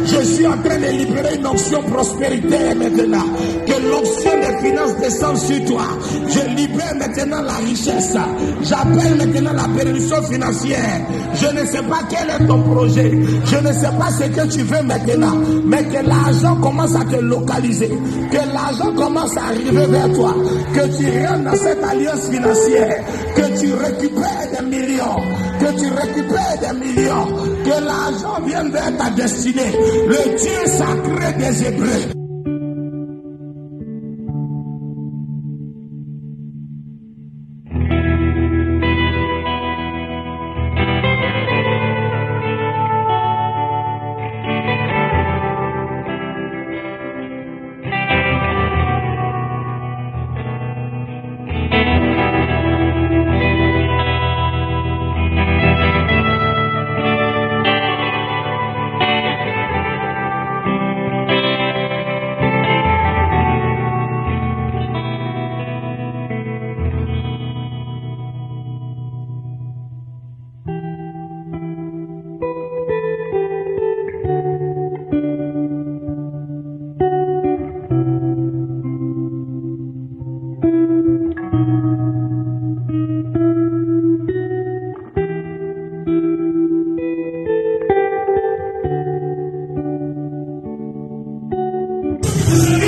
Je suis en train de libérer une onction prospérité maintenant. Que l'onction des finances descende sur toi. Je libère maintenant la richesse. J'appelle maintenant la bénédiction financière. Je ne sais pas quel est ton projet. Je ne sais pas ce que tu veux maintenant. Mais que l'argent commence à te localiser. Que l'argent commence à arriver vers toi. Que tu rentres dans cette alliance financière. Que tu récupères des millions. Que tu récupères des millions. Que l'argent vienne vers ta destinée. Le Dieu sacré des Hébreux.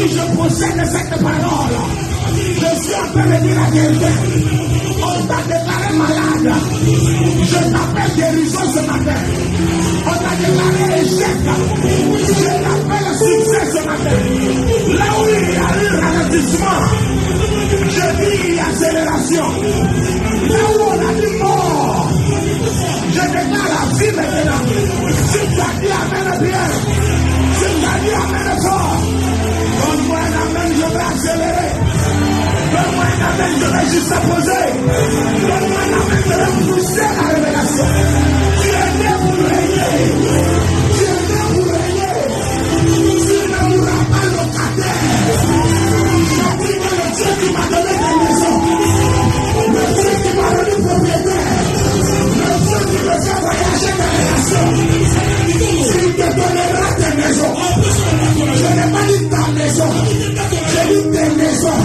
Je possède cette parole. Je suis en train de dire la vérité. On t'a déclaré malade. Je t'appelle guérison ce matin. On t'a déclaré échec. Je t'appelle succès ce matin. Là où il y a eu ralentissement, je dis accélération. Là où on a dit mort, je déclare la vie maintenant. Si tu as dit amen bien, si tu as dit amen fort, donne-moi un amen, je vais accélérer. Donne-moi un amen, je vais juste poser. Donne-moi un amen, je vais pousser la révélation. Tu es né pour régner. Tu es né pour régner. Tu ne mourras pas locataire. Je dis que le Dieu qui m'a donné des maisons, le Dieu qui m'a donné propriétaire, le Dieu qui me fait voyager dans les nations, il te donnera des maisons. Je n'ai pas dit ta maison, j'ai dit des maisons.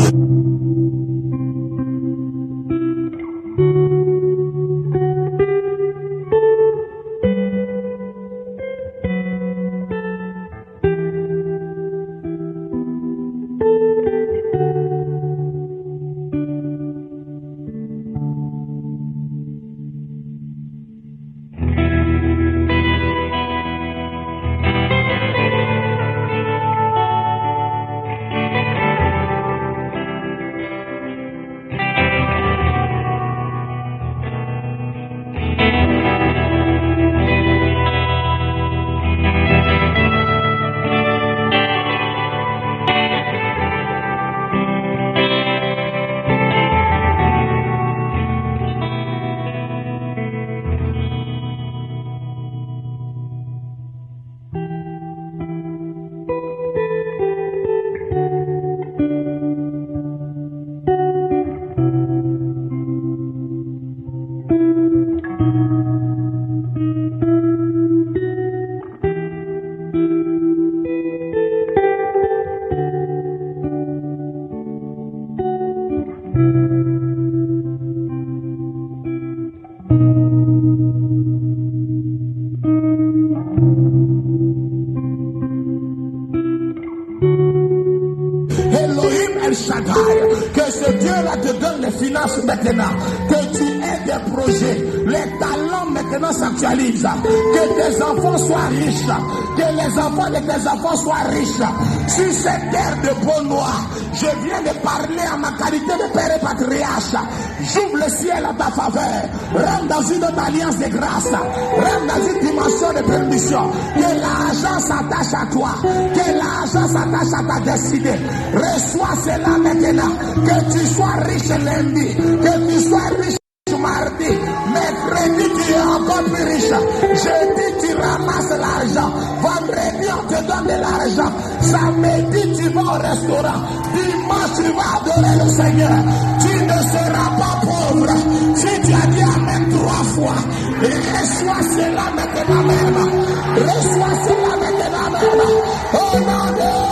Que ce Dieu-là te donne les finances maintenant, que tu aies des projets, les talents maintenant s'actualisent, que tes enfants soient riches, que les enfants de tes enfants soient riches. Sur cette terre de peau noire, je viens de parler à ma qualité de père et patriarche. J'ouvre le ciel à ta faveur, rentre dans une autre alliance de grâce, rentre dans une dimension de permission. Que l'argent s'attache à toi, que l'argent s'attache à ta destinée. Reçois cela maintenant. Que tu sois riche lundi, que tu sois riche Mardi, mercredi tu es encore plus riche. Jeudi tu ramasses l'argent. Vendredi on te donne de l'argent. Samedi tu vas au restaurant. Dimanche tu vas adorer le Seigneur. Tu ne seras pas pauvre. Si tu as dit Amen 3 fois, reçois cela maintenant même. Reçois cela maintenant même. Oh non, non.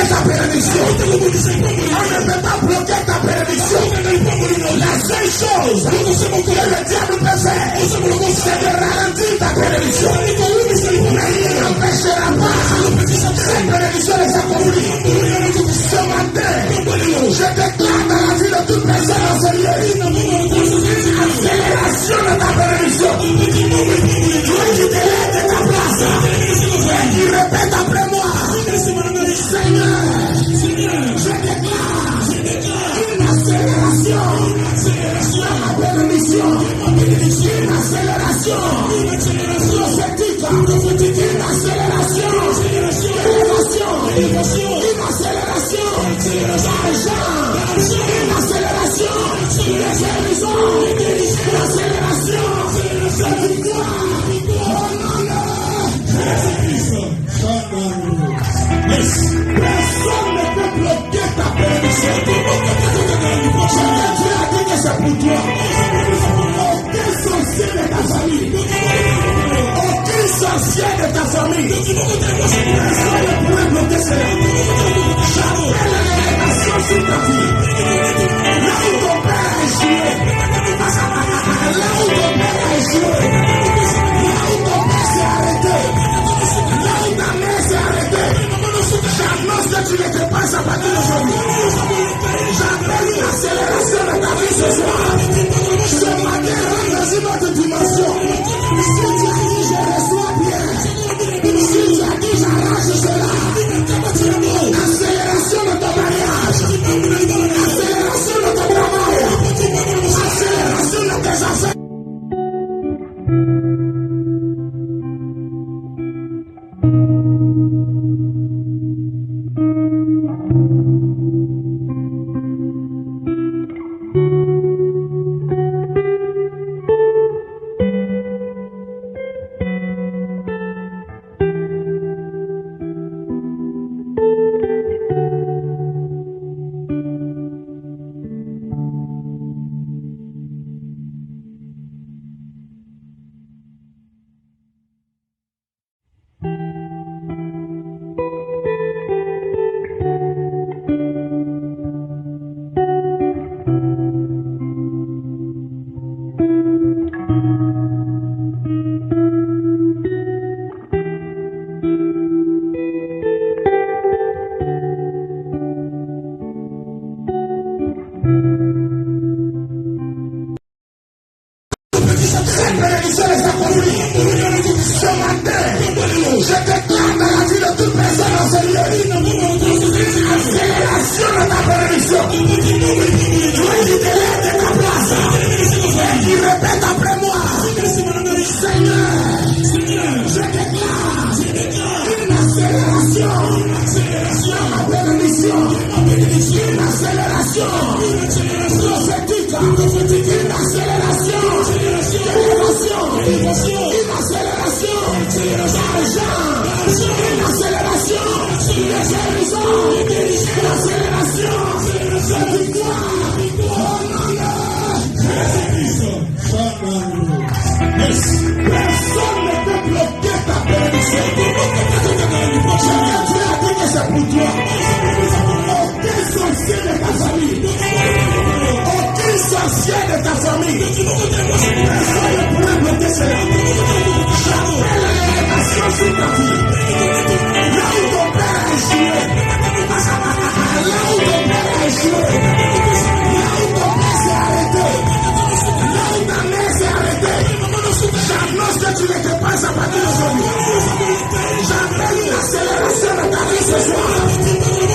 Ta bénédiction. On ne peut pas bloquer ta bénédiction. La seule chose que le diable peut faire, c'est de ralentir ta bénédiction. Mais il n'empêchera pas cette bénédiction de s'accomplir. Ce matin, je déclare dans la vie de toute personne enseignée accélération de ta bénédiction. Toi qui te lèves de ta place et qui répète après moi, Seigneur, je déclare une accélération sur ma bénédiction, une accélération prophétique, une accélération d'élévation, une accélération d'argent, une accélération de guérison, une accélération de victoire. Personne ne peut bloquer ta bénédiction. Dieu a dit que c'est pour toi. Aucun sorcier de ta famille. Aucun sorcier de ta famille. Personne ne pourrait bloquer cela. J'appelle l'élévation sur ta vie. Là où ton père a échoué. Là où ton père a échoué. Là où ton père s'est arrêté. Là où ta mère s'est arrêtée. J'annonce que tu ne te passes à partir d'aujourd'hui. J'appelle une accélération de ta vie ce soir. Ce matin, rentre sur notre dimension. Si tu as dit je reçois bien, si tu as dit j'arrache cela, accélération de ton mariage, accélération de ton travail, accélération de tes affaires. Ce matin, je déclare dans la vie de toute personne enseignée Accélération de ta bénédiction. Toi qui te lèves de ta place et qui répète après moi. Seigneur, je déclare une accélération dans ma bénédiction. Une accélération prophétique. Une accélération d'élévation. Une accélération d'argent. Une accélération de guérison. Une accélération de victoire. Oh non, personne ne peut bloquer ta bénédiction. Dieu a dit que c'est pour toi. Aucun sorcier de ta famille. Aucun sorcier de ta famille. Personne ne pourra bloquer cela. J'appelle l'élévation sur ta vie. Là où ton père a échoué. Là où ton père a échoué. Là où ton père s'est arrêté. Là où ta mère s'est arrêtée. J'annonce que tu ne te passes à partir d'aujourd'hui. J'appelle une accélération de ta vie ce soir.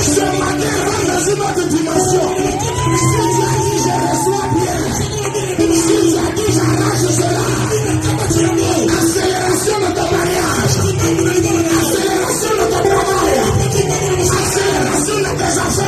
Ce matin, rentre dans une autre dimension. Si tu as dit je reçois bien, si tu as dit j'arrache cela, accélération de ton mariage, accélération de ton travail, accélération de tes affaires.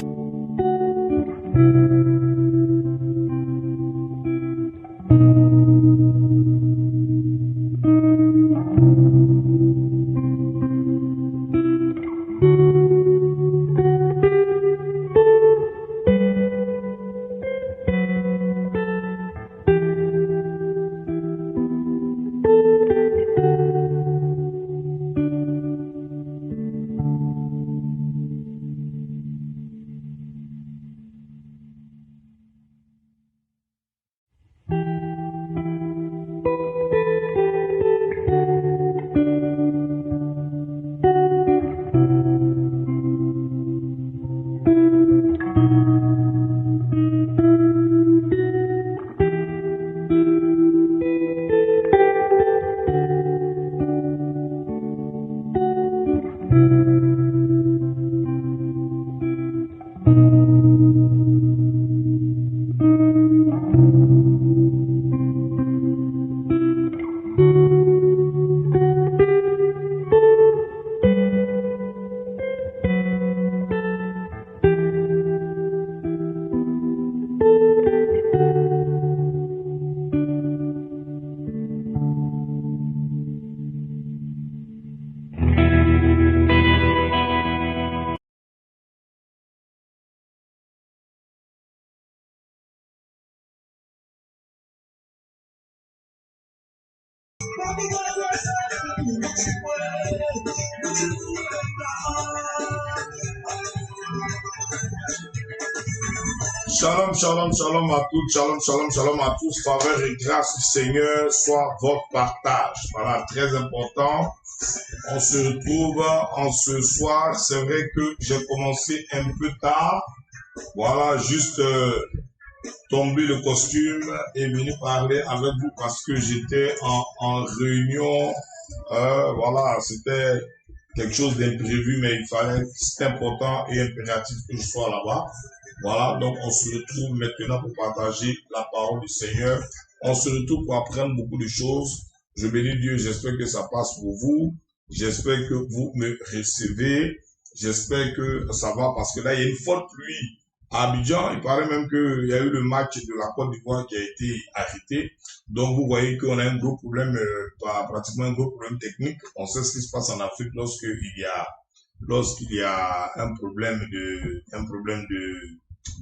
Shalom, shalom, shalom à toutes, shalom, shalom, shalom à tous. Faveur et grâce du Seigneur soit votre partage. Voilà, très important. On se retrouve en ce soir. C'est vrai que j'ai commencé un peu tard. Voilà, juste tombé le costume et venu parler avec vous parce que j'étais en réunion. Voilà, c'était quelque chose d'imprévu, mais il fallait, c'est important et impératif que je sois là-bas. Voilà, donc on se retrouve maintenant pour partager la parole du Seigneur. On se retrouve pour apprendre beaucoup de choses. Je bénis Dieu, j'espère que ça passe pour vous. J'espère que vous me recevez. J'espère que ça va parce que là, il y a une forte pluie à Abidjan. Il paraît même qu'il y a eu le match de la Côte d'Ivoire qui a été arrêté. Donc, vous voyez qu'on a un gros problème, pratiquement un gros problème technique. On sait ce qui se passe en Afrique lorsqu'il y a un problème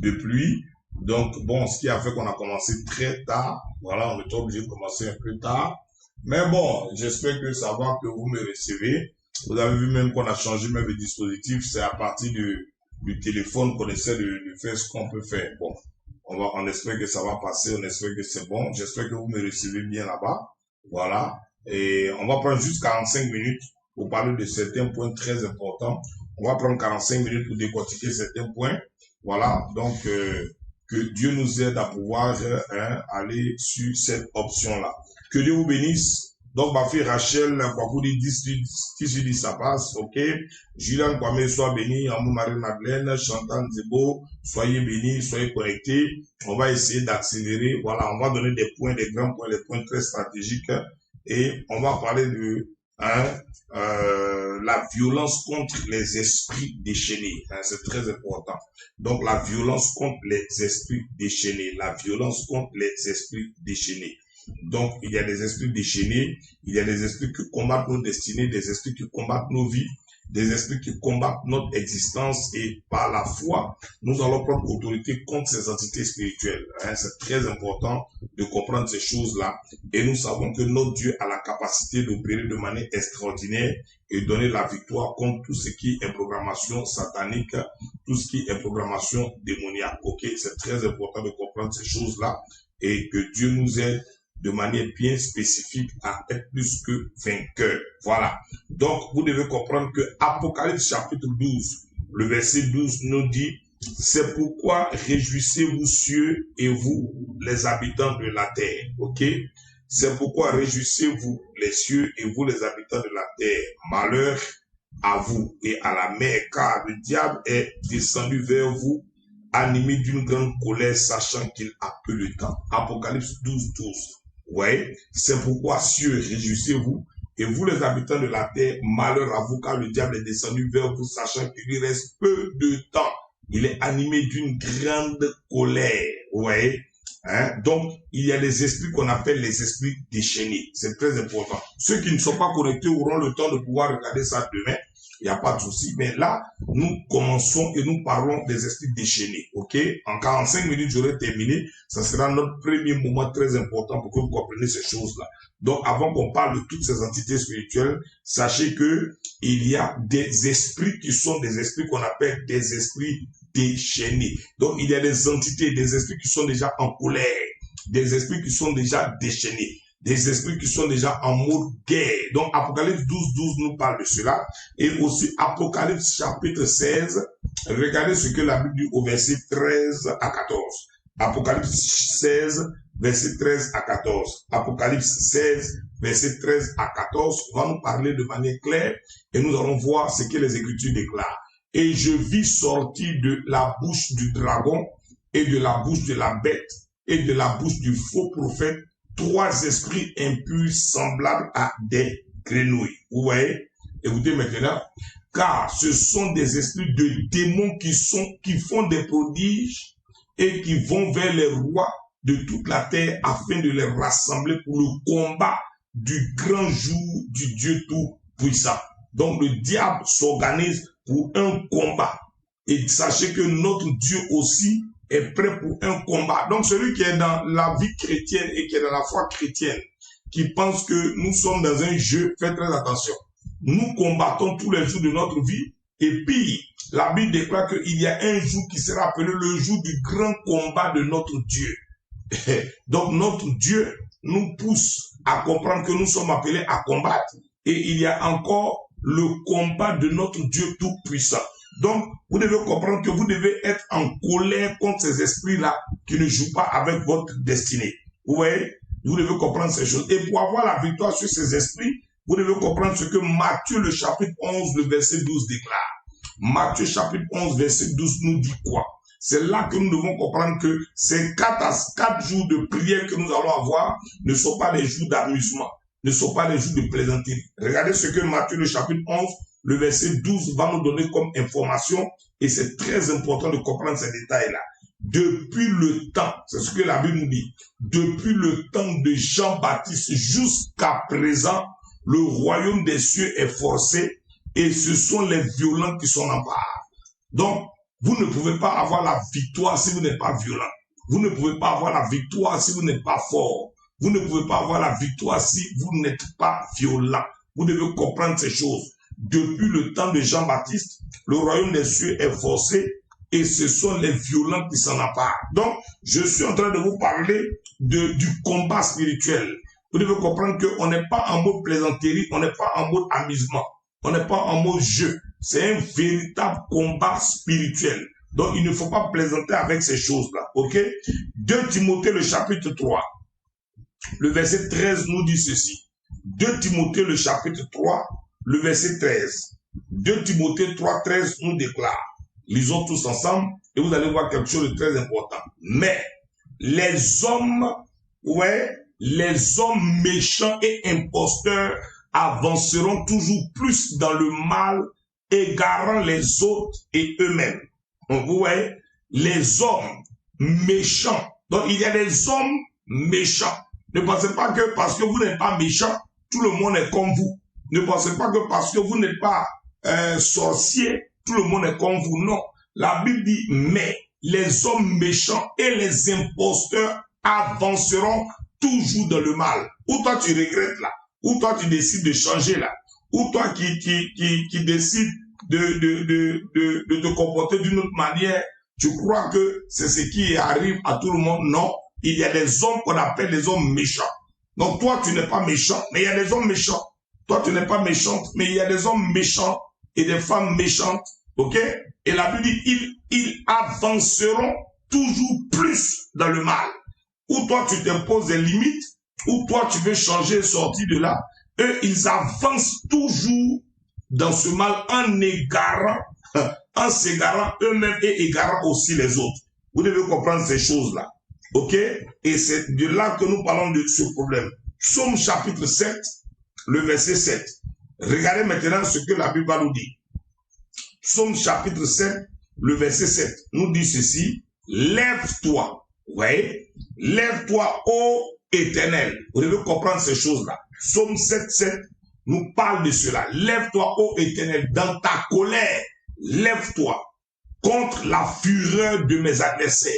de pluie. Donc, bon, ce qui a fait qu'on a commencé très tard. Voilà, on était obligé de commencer un peu tard. Mais bon, j'espère que ça va, que vous me recevez. Vous avez vu même qu'on a changé même le dispositif. C'est à partir du téléphone qu'on essaie de faire ce qu'on peut faire. Bon, on espère que ça va passer. On espère que c'est bon. J'espère que vous me recevez bien là-bas. Voilà. Et on va prendre juste 45 minutes pour parler de certains points très importants. On va prendre 45 minutes pour décortiquer certains points. Voilà, donc que Dieu nous aide à pouvoir aller sur cette option-là. Que Dieu vous bénisse. Donc, ma fille Rachel, vous dit 10 ça passe, ok. Julien Kwame, sois béni. Amou Marie-Madeleine, Chantal Zebo, soyez bénis, soyez connectés. On va essayer d'accélérer. Voilà, on va donner des points, des grands points, des points très stratégiques. Et on va parler de la violence contre les esprits déchaînés. C'est très important. Donc, la violence contre les esprits déchaînés. La violence contre les esprits déchaînés. Donc, il y a des esprits déchaînés, il y a des esprits qui combattent nos destinées, des esprits qui combattent nos vies, des esprits qui combattent notre existence et par la foi, nous allons prendre autorité contre ces entités spirituelles. C'est très important de comprendre ces choses-là et nous savons que notre Dieu a la capacité d'opérer de manière extraordinaire et donner la victoire contre tout ce qui est programmation satanique, tout ce qui est programmation démoniaque. Ok, c'est très important de comprendre ces choses-là et que Dieu nous aide de manière bien spécifique à être plus que vainqueur. Voilà. Donc, vous devez comprendre que Apocalypse chapitre 12, le verset 12 nous dit, c'est pourquoi réjouissez-vous cieux et vous, les habitants de la terre. Ok? C'est pourquoi réjouissez-vous les cieux et vous, les habitants de la terre. Malheur à vous et à la mer, car le diable est descendu vers vous, animé d'une grande colère, sachant qu'il a peu de temps. Apocalypse 12, 12. Ouais, c'est pourquoi cieux, réjouissez-vous, et vous les habitants de la terre, malheur à vous, car le diable est descendu vers vous, sachant qu'il lui reste peu de temps. Il est animé d'une grande colère. Ouais. Donc, il y a les esprits qu'on appelle les esprits déchaînés. C'est très important. Ceux qui ne sont pas connectés auront le temps de pouvoir regarder ça demain. Il n'y a pas de souci. Mais là, nous commençons et nous parlons des esprits déchaînés. Ok? En 45 minutes, j'aurai terminé. Ça sera notre premier moment très important pour que vous compreniez ces choses-là. Donc, avant qu'on parle de toutes ces entités spirituelles, sachez que il y a des esprits qui sont des esprits qu'on appelle des esprits déchaînés. Donc, il y a des entités, des esprits qui sont déjà en colère, des esprits qui sont déjà déchaînés, des esprits qui sont déjà en mode guerre. Donc, Apocalypse 12, 12 nous parle de cela. Et aussi, Apocalypse chapitre 16, regardez ce que la Bible dit au verset 13 à 14. Apocalypse 16, verset 13 à 14. Apocalypse 16, verset 13 à 14 va nous parler de manière claire et nous allons voir ce que les Écritures déclarent. Et je vis sortir de la bouche du dragon et de la bouche de la bête et de la bouche du faux prophète 3 esprits impurs semblables à des grenouilles. Vous voyez? Écoutez maintenant. Car ce sont des esprits de démons qui font des prodiges et qui vont vers les rois de toute la terre afin de les rassembler pour le combat du grand jour du Dieu Tout-Puissant. Donc le diable s'organise pour un combat. Et sachez que notre Dieu aussi est prêt pour un combat. Donc celui qui est dans la vie chrétienne et qui est dans la foi chrétienne, qui pense que nous sommes dans un jeu, faites très attention. Nous combattons tous les jours de notre vie. Et puis, la Bible déclare qu'il y a un jour qui sera appelé le jour du grand combat de notre Dieu. Donc notre Dieu nous pousse à comprendre que nous sommes appelés à combattre. Et il y a encore le combat de notre Dieu Tout-Puissant. Donc, vous devez comprendre que vous devez être en colère contre ces esprits-là qui ne jouent pas avec votre destinée. Vous voyez? Vous devez comprendre ces choses. Et pour avoir la victoire sur ces esprits, vous devez comprendre ce que Matthieu, le chapitre 11, le verset 12 déclare. Matthieu, chapitre 11, verset 12 nous dit quoi? C'est là que nous devons comprendre que ces 4 jours de prière que nous allons avoir ne sont pas des jours d'amusement, ne sont pas des jours de plaisanterie. Regardez ce que Matthieu, le chapitre 11, le verset 12 va nous donner comme information et c'est très important de comprendre ces détails-là. Depuis le temps, c'est ce que la Bible nous dit, depuis le temps de Jean-Baptiste jusqu'à présent, le royaume des cieux est forcé et ce sont les violents qui sont en part. Donc, vous ne pouvez pas avoir la victoire si vous n'êtes pas violent. Vous ne pouvez pas avoir la victoire si vous n'êtes pas fort. Vous ne pouvez pas avoir la victoire si vous n'êtes pas violent. Vous devez comprendre ces choses. Depuis le temps de Jean-Baptiste, le royaume des cieux est forcé et ce sont les violents qui s'en emparent. Donc, je suis en train de vous parler du combat spirituel. Vous devez comprendre qu'on n'est pas en mode plaisanterie, on n'est pas en mode amusement, on n'est pas en mode jeu. C'est un véritable combat spirituel. Donc, il ne faut pas plaisanter avec ces choses-là. Ok? 2 Timothée, le chapitre 3, le verset 13 nous dit ceci. 2 Timothée, le chapitre 3, le verset 13. 2 Timothée 3, 13 nous déclare. Lisons tous ensemble et vous allez voir quelque chose de très important. Mais les hommes, les hommes méchants et imposteurs avanceront toujours plus dans le mal, égarant les autres et eux-mêmes. Donc, vous voyez, les hommes méchants. Donc, il y a des hommes méchants. Ne pensez pas que parce que vous n'êtes pas méchant, tout le monde est comme vous. Ne pensez pas que parce que vous n'êtes pas sorcier, tout le monde est comme vous. Non. La Bible dit, mais les hommes méchants et les imposteurs avanceront toujours dans le mal. Ou toi tu regrettes là, ou toi tu décides de changer là, ou toi qui décides de te comporter d'une autre manière, tu crois que c'est ce qui arrive à tout le monde. Non, il y a des hommes qu'on appelle les hommes méchants. Donc toi tu n'es pas méchant, mais il y a des hommes méchants. Toi tu n'es pas méchante, mais il y a des hommes méchants et des femmes méchantes. Ok? Et la Bible dit, ils avanceront toujours plus dans le mal. Ou toi, tu t'imposes des limites, ou toi, tu veux changer et sortir de là. Eux, ils avancent toujours dans ce mal en s'égarant eux-mêmes et égarant aussi les autres. Vous devez comprendre ces choses-là. Ok? Et c'est de là que nous parlons de ce problème. Psaume chapitre 7, le verset 7. Regardez maintenant ce que la Bible va nous dire. Psaume chapitre 7, le verset 7, nous dit ceci, lève-toi, lève-toi, ô Éternel. Vous devez comprendre ces choses-là. Psaume 7, 7 nous parle de cela. Lève-toi, ô Éternel, dans ta colère, lève-toi contre la fureur de mes adversaires.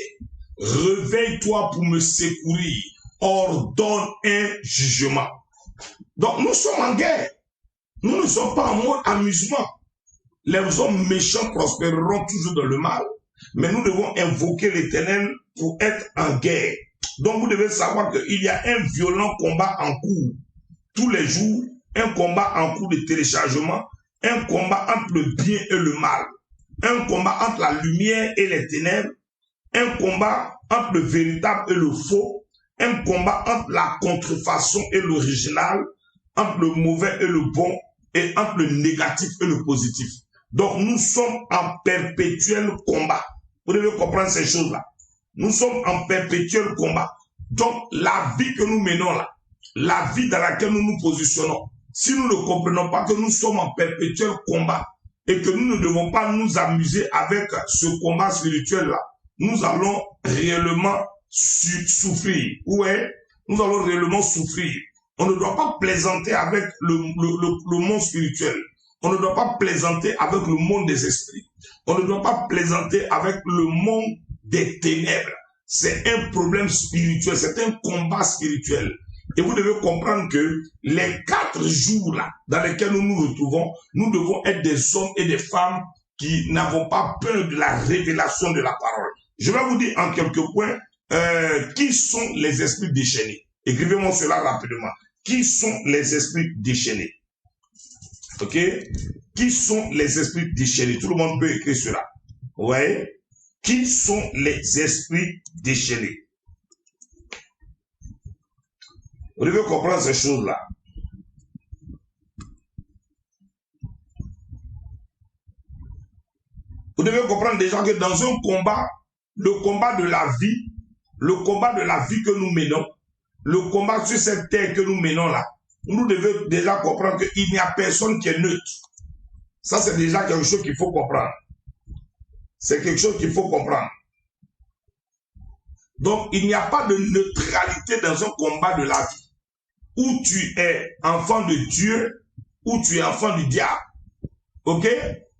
Réveille-toi pour me secourir, ordonne un jugement. Donc nous sommes en guerre. Nous ne sommes pas en mode amusement. Les hommes méchants prospéreront toujours dans le mal, mais nous devons invoquer l'Éternel pour être en guerre. Donc vous devez savoir qu'il y a un violent combat en cours tous les jours, un combat en cours de téléchargement, un combat entre le bien et le mal, un combat entre la lumière et les ténèbres, un combat entre le véritable et le faux, un combat entre la contrefaçon et l'original, entre le mauvais et le bon, et entre le négatif et le positif. Donc, nous sommes en perpétuel combat. Vous devez comprendre ces choses-là. Nous sommes en perpétuel combat. Donc, la vie que nous menons là, la vie dans laquelle nous nous positionnons, si nous ne comprenons pas que nous sommes en perpétuel combat et que nous ne devons pas nous amuser avec ce combat spirituel-là, nous allons réellement souffrir. Ouais, nous allons réellement souffrir. On ne doit pas plaisanter avec le monde spirituel. On ne doit pas plaisanter avec le monde des esprits. On ne doit pas plaisanter avec le monde des ténèbres. C'est un problème spirituel, c'est un combat spirituel. Et vous devez comprendre que les 4 jours là, dans lesquels nous nous retrouvons, nous devons être des hommes et des femmes qui n'avons pas peur de la révélation de la parole. Je vais vous dire en quelques points qui sont les esprits déchaînés. Écrivez-moi cela rapidement. Qui sont les esprits déchaînés? Ok? Qui sont les esprits déchaînés? Tout le monde peut écrire cela. Ouais. Qui sont les esprits déchaînés? Vous devez comprendre ces choses-là. Vous devez comprendre déjà que dans un combat, le combat de la vie que nous menons, le combat sur cette terre que nous menons là, nous devons déjà comprendre qu'il n'y a personne qui est neutre. Ça, c'est déjà quelque chose qu'il faut comprendre. C'est quelque chose qu'il faut comprendre. Donc, il n'y a pas de neutralité dans un combat de la vie. Où tu es enfant de Dieu, ou tu es enfant du diable. Ok?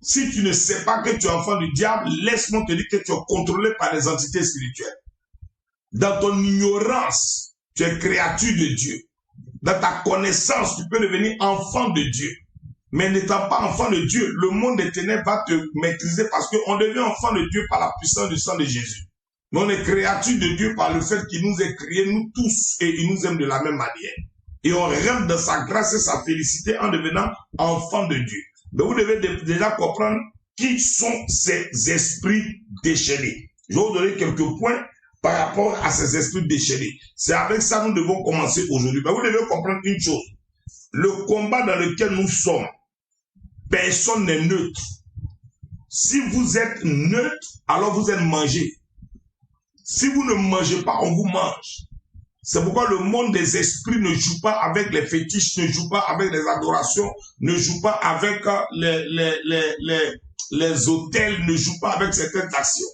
Si tu ne sais pas que tu es enfant du diable, laisse-moi te dire que tu es contrôlé par les entités spirituelles. Dans ton ignorance, tu es créature de Dieu. Dans ta connaissance, tu peux devenir enfant de Dieu. Mais n'étant pas enfant de Dieu, le monde des ténèbres va te maîtriser parce qu'on devient enfant de Dieu par la puissance du sang de Jésus. Mais on est créature de Dieu par le fait qu'il nous ait créés, nous tous, et il nous aime de la même manière. Et on rêve de sa grâce et sa félicité en devenant enfant de Dieu. Mais vous devez déjà comprendre qui sont ces esprits déchaînés. Je vais vous donner quelques points par rapport à ces esprits déchaînés. C'est avec ça que nous devons commencer aujourd'hui. Mais vous devez comprendre une chose. le combat dans lequel nous sommes, personne n'est neutre. Si vous êtes neutre, alors vous êtes mangé. Si vous ne mangez pas, on vous mange. C'est pourquoi le monde des esprits ne joue pas avec les fétiches, ne joue pas avec les adorations, ne joue pas avec les autels, ne joue pas avec certaines actions.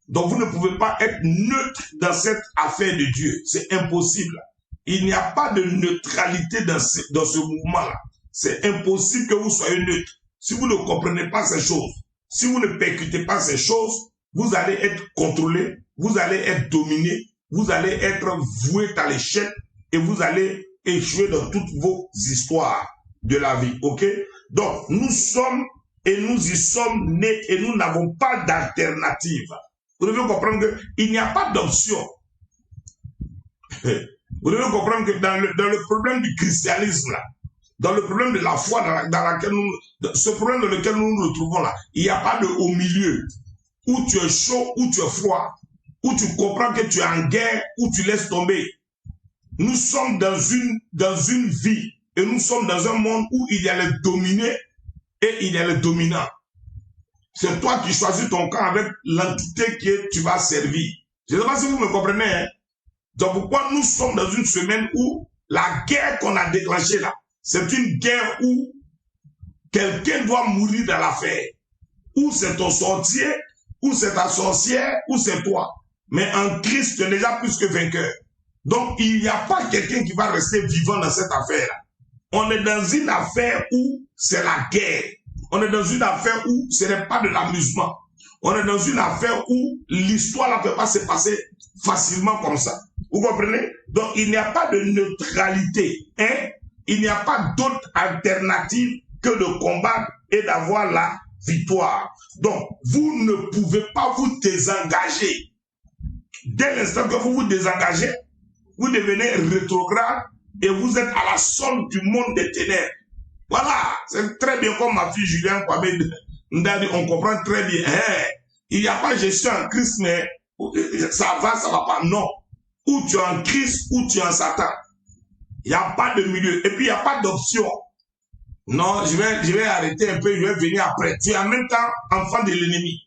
Donc vous ne pouvez pas être neutre dans cette affaire de Dieu. C'est impossible. Il n'y a pas de neutralité dans ce mouvement-là. C'est impossible que vous soyez neutre. Si vous ne comprenez pas ces choses, si vous ne percutez pas ces choses, vous allez être contrôlé, vous allez être dominé, vous allez être voué à l'échec et vous allez échouer dans toutes vos histoires de la vie. Ok? Donc, nous sommes et nous y sommes nés et nous n'avons pas d'alternative. Vous devez comprendre qu'il n'y a pas d'option. Vous devez comprendre que dans le problème du christianisme, là, dans le problème de la foi dans laquelle ce problème dans lequel nous nous retrouvons là, il n'y a pas de au milieu, où tu es chaud, où tu es froid, où tu comprends que tu es en guerre, où tu laisses tomber. Nous sommes dans une vie, et nous sommes dans un monde où il y a les dominés et il y a les dominants. C'est toi qui choisis ton camp avec l'entité que tu vas servir. Je ne sais pas si vous me comprenez. Hein? Donc pourquoi nous sommes dans une semaine où la guerre qu'on a déclenchée là, c'est une guerre où quelqu'un doit mourir dans l'affaire. Ou c'est ton sorcier, ou c'est ta sorcière, ou c'est toi. Mais en Christ, tu es déjà plus que vainqueur. Donc il n'y a pas quelqu'un qui va rester vivant dans cette affaire-là. On est dans une affaire où c'est la guerre. On est dans une affaire où ce n'est pas de l'amusement. On est dans une affaire où l'histoire ne peut pas se passer facilement comme ça. Vous comprenez? Donc, il n'y a pas de neutralité. Hein? Il n'y a pas d'autre alternative que de combattre et d'avoir la victoire. Donc, vous ne pouvez pas vous désengager. Dès l'instant que vous vous désengagez, vous devenez rétrograde et vous êtes à la solde du monde des ténèbres. Voilà, c'est très bien comme ma fille Julien Kwame, on comprend très bien. Hein? Il n'y a pas je suis en Christ, mais ça va pas. Non. Ou tu es en Christ, ou tu es en Satan. Il n'y a pas de milieu. Et puis, il n'y a pas d'option. Non, je vais arrêter un peu, je vais venir après. Tu es en même temps enfant de l'ennemi.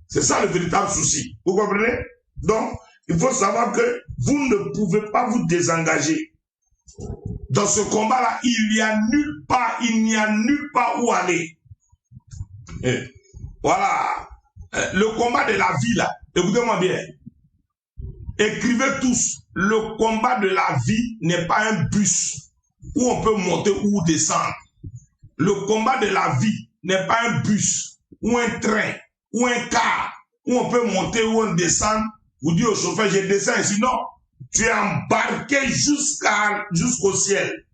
C'est ça le véritable souci. Vous comprenez? Donc, il faut savoir que vous ne pouvez pas vous désengager. Dans ce combat-là, il n'y a nulle part où aller. Et voilà. Le combat de la vie, là, écoutez-moi bien. Écrivez tous, le combat de la vie n'est pas un bus où on peut monter ou descendre. Le combat de la vie n'est pas un bus ou un train ou un car où on peut monter ou on descend. Vous dites au chauffeur, je descends ici. Non, tu es embarqué jusqu'au ciel.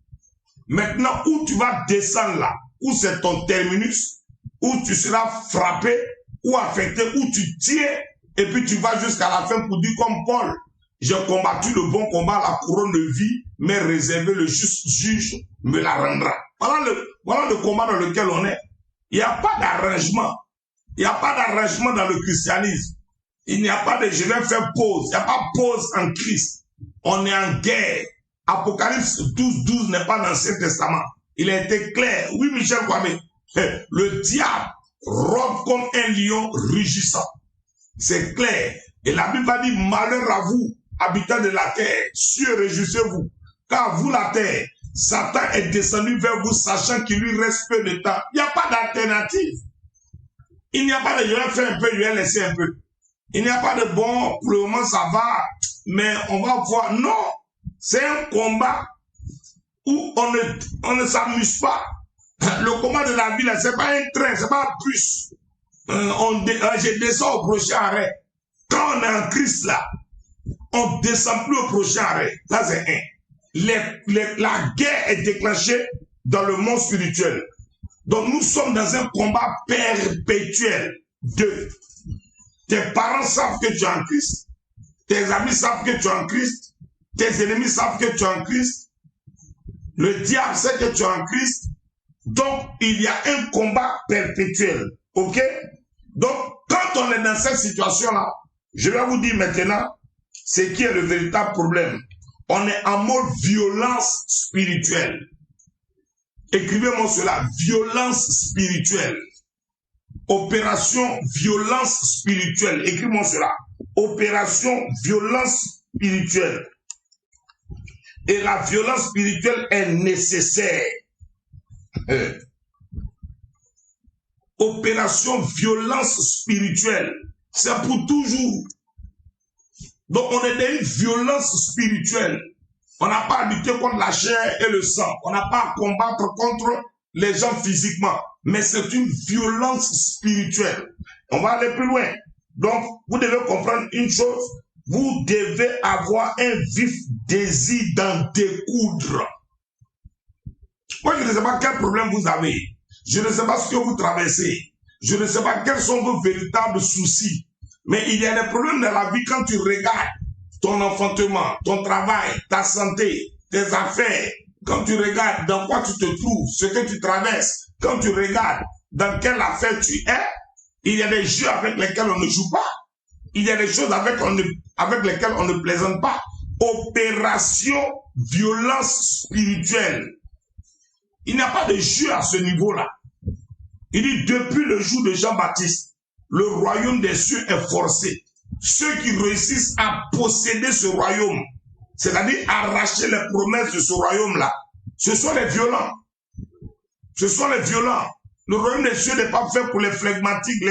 Maintenant, où tu vas descendre là, où c'est ton terminus, où tu seras frappé ou affecté, où tu tiens, et puis tu vas jusqu'à la fin pour dire comme Paul, j'ai combattu le bon combat, la couronne de vie, mais réservé, le juste juge me la rendra. Voilà le combat dans lequel on est. Il n'y a pas d'arrangement. Il n'y a pas d'arrangement dans le christianisme. Il n'y a pas de je vais faire pause. Il n'y a pas pause en Christ. On est en guerre. Apocalypse 12 n'est pas dans l'Ancien Testament. Il a été clair. Oui, Michel Kwame. Le diable rôde comme un lion rugissant. C'est clair. Et la Bible va dire, malheur à vous, habitants de la terre, cieux, réjouissez-vous. Car vous, la terre, Satan est descendu vers vous, sachant qu'il lui reste peu de temps. Il n'y a pas d'alternative. Il n'y a pas de je vais faire un peu, je vais laisser un peu. Il n'y a pas de bon, pour le moment ça va, mais on va voir. Non, c'est un combat où on ne s'amuse pas. Le combat de la vie, c'est pas un train, c'est pas un bus. Je descends au prochain arrêt. Quand on est en Christ là, on ne descend plus au prochain arrêt. Ça c'est un. La guerre est déclenchée dans le monde spirituel. Donc nous sommes dans un combat perpétuel. Deux. Tes parents savent que tu es en Christ. Tes amis savent que tu es en Christ. Tes ennemis savent que tu es en Christ. Le diable sait que tu es en Christ. Donc, il y a un combat perpétuel. OK? Donc, quand on est dans cette situation-là, je vais vous dire maintenant ce qui est le véritable problème. On est en mode violence spirituelle. Écrivez-moi cela, violence spirituelle. Opération violence spirituelle. Écrivez-moi cela. Opération violence spirituelle. Et la violence spirituelle est nécessaire. Opération violence spirituelle. C'est pour toujours. Donc on est dans une violence spirituelle. On n'a pas à lutter contre la chair et le sang. On n'a pas à combattre contre les gens physiquement. Mais c'est une violence spirituelle. On va aller plus loin. Donc, vous devez comprendre une chose. Vous devez avoir un vif désir d'en découdre. Moi, je ne sais pas quel problème vous avez. Je ne sais pas ce que vous traversez. Je ne sais pas quels sont vos véritables soucis. Mais il y a des problèmes dans la vie quand tu regardes ton enfantement, ton travail, ta santé, tes affaires. Quand tu regardes dans quoi tu te trouves, ce que tu traverses, quand tu regardes dans quelle affaire tu es, il y a des jeux avec lesquels on ne joue pas. Il y a des choses avec lesquelles on ne plaisante pas. Opération violence spirituelle. Il n'y a pas de jeu à ce niveau-là. Il dit, depuis le jour de Jean-Baptiste, le royaume des cieux est forcé. Ceux qui réussissent à posséder ce royaume, c'est-à-dire arracher les promesses de ce royaume-là, ce sont les violents. Ce sont les violents. Le royaume des cieux n'est pas fait pour les flegmatiques,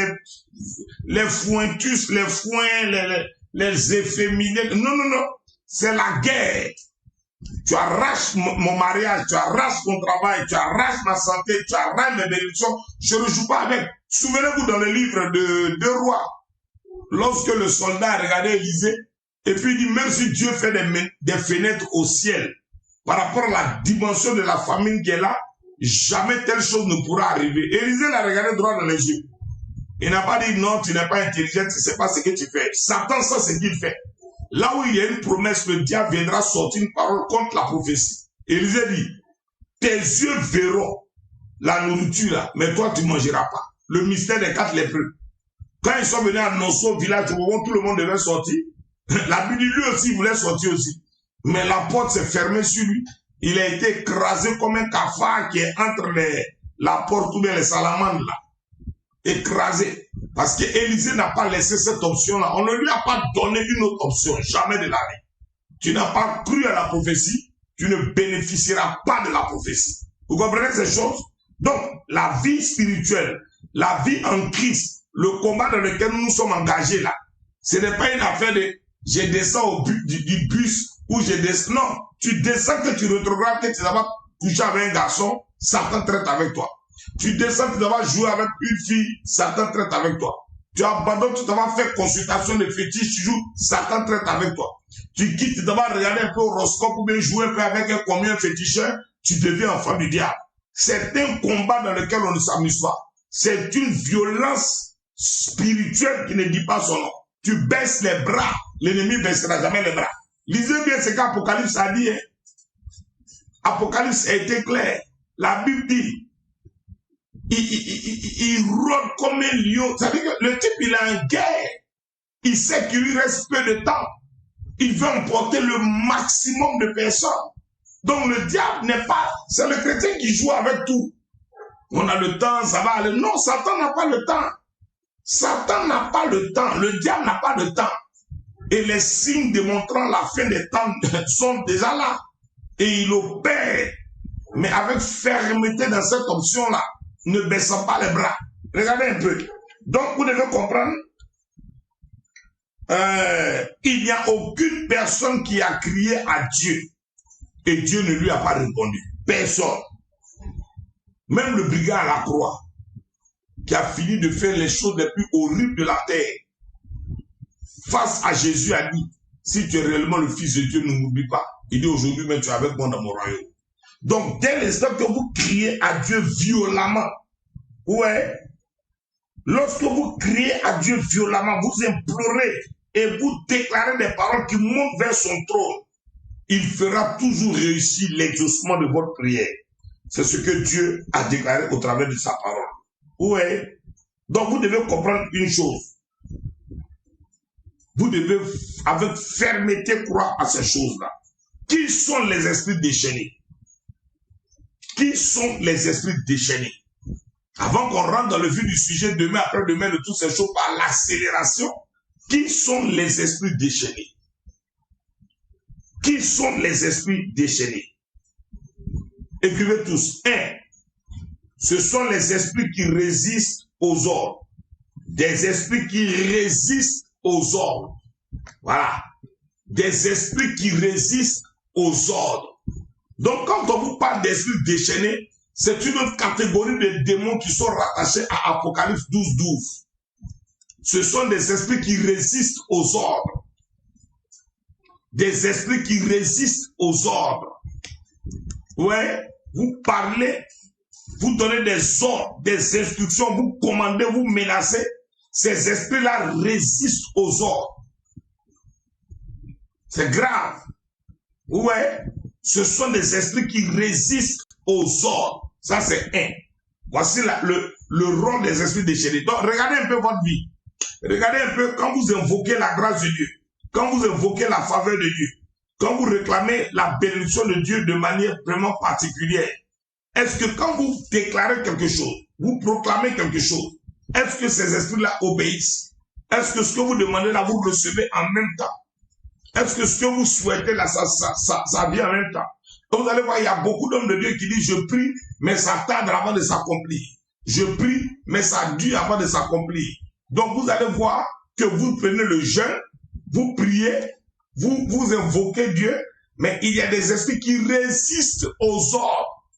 les fointus, les foins, les efféminés. Non, non, non. C'est la guerre. Tu arraches mon mariage, tu arraches mon travail, tu arraches ma santé, tu arraches mes bénédictions. Je ne joue pas avec. Souvenez-vous dans le livre de 2 Rois, lorsque le soldat a regardé Élisée, et puis il dit, même si Dieu fait des fenêtres au ciel, par rapport à la dimension de la famine qui est là, jamais telle chose ne pourra arriver. Élisée l'a regardé droit dans les yeux. Il n'a pas dit, non, tu n'es pas intelligent, tu ne sais pas ce que tu fais. Satan sait ce qu'il fait. Là où il y a une promesse, le diable viendra sortir une parole contre la prophétie. Élisée dit, tes yeux verront la nourriture là, mais toi tu ne mangeras pas. Le mystère des 4 lépreux. Quand ils sont venus annoncer au village, au moment où tout le monde devait sortir, la Bible dit, lui aussi il voulait sortir aussi. Mais la porte s'est fermée sur lui. Il a été écrasé comme un cafard qui est entre la porte ou bien les salamandres là. Écrasé. Parce que Élisée n'a pas laissé cette option-là. On ne lui a pas donné une autre option. Jamais de la vie. Tu n'as pas cru à la prophétie, tu ne bénéficieras pas de la prophétie. Vous comprenez ces choses? Donc, la vie spirituelle, la vie en Christ, le combat dans lequel nous sommes engagés là, ce n'est pas une affaire de je descends au but du bus ou je descends. Non, tu descends que tu retrogrades, que tu vas coucher avec un garçon, Satan traite avec toi. Tu descends, tu vas jouer avec une fille, Satan traite avec toi. Tu abandonnes, tu vas faire consultation de fétiche, tu joues, Satan traite avec toi. Tu quittes, tu vas regarder un peu horoscope ou bien jouer un peu avec un combien féticheur, tu deviens enfant du diable. C'est un combat dans lequel on ne s'amuse pas. C'est une violence spirituelle qui ne dit pas son nom. Tu baisses les bras, l'ennemi ne baissera jamais les bras. Lisez bien ce qu'Apocalypse a dit. Hein. Apocalypse a été clair. La Bible dit, il rôde comme un lion. Ça veut dire que le type, il est en guerre. Il sait qu'il lui reste peu de temps. Il veut emporter le maximum de personnes. Donc le diable n'est pas... C'est le chrétien qui joue avec tout. On a le temps, ça va aller. Non, Satan n'a pas le temps. Satan n'a pas le temps. Le diable n'a pas le temps. Et les signes démontrant la fin des temps sont déjà là. Et il opère. Mais avec fermeté dans cette option-là. Ne baissant pas les bras. Regardez un peu. Donc, vous devez comprendre, il n'y a aucune personne qui a crié à Dieu et Dieu ne lui a pas répondu. Personne. Même le brigand à la croix, qui a fini de faire les choses les plus horribles de la terre, face à Jésus a dit, si tu es réellement le Fils de Dieu, ne m'oublie pas. Il dit aujourd'hui, mais tu es avec moi dans mon royaume. Donc, dès l'instant que vous criez à Dieu violemment, ouais, lorsque vous criez à Dieu violemment, vous implorez et vous déclarez des paroles qui montent vers son trône, il fera toujours réussir l'exaucement de votre prière. C'est ce que Dieu a déclaré au travers de sa parole. Ouais. Donc, vous devez comprendre une chose. Vous devez, avec fermeté, croire à ces choses-là. Qui sont les esprits déchaînés? Qui sont les esprits déchaînés? Avant qu'on rentre dans le vif du sujet, demain, après-demain, de toutes ces choses, par l'accélération, qui sont les esprits déchaînés? Qui sont les esprits déchaînés? Écrivez tous. 1. Ce sont les esprits qui résistent aux ordres. Des esprits qui résistent aux ordres. Voilà. Des esprits qui résistent aux ordres. Donc, quand on vous parle d'esprits déchaînés, c'est une autre catégorie de démons qui sont rattachés à Apocalypse 12:12. Ce sont des esprits qui résistent aux ordres. Des esprits qui résistent aux ordres. Ouais, vous parlez, vous donnez des ordres, des instructions, vous commandez, vous menacez. Ces esprits-là résistent aux ordres. C'est grave. Ouais, ce sont des esprits qui résistent aux ordres. Ça, c'est 1. Voici le rôle des esprits déchaînés. Donc, regardez un peu votre vie. Regardez un peu quand vous invoquez la grâce de Dieu, quand vous invoquez la faveur de Dieu, quand vous réclamez la bénédiction de Dieu de manière vraiment particulière. Est-ce que quand vous déclarez quelque chose, vous proclamez quelque chose, est-ce que ces esprits-là obéissent? Est-ce que ce que vous demandez là, vous recevez en même temps? Est-ce que ce que vous souhaitez là, ça vient en même temps? Donc vous allez voir, il y a beaucoup d'hommes de Dieu qui disent, je prie, mais ça tarde avant de s'accomplir. Je prie, mais ça dure avant de s'accomplir. Donc vous allez voir que vous prenez le jeûne, vous priez, vous invoquez Dieu, mais il y a des esprits qui résistent aux ordres.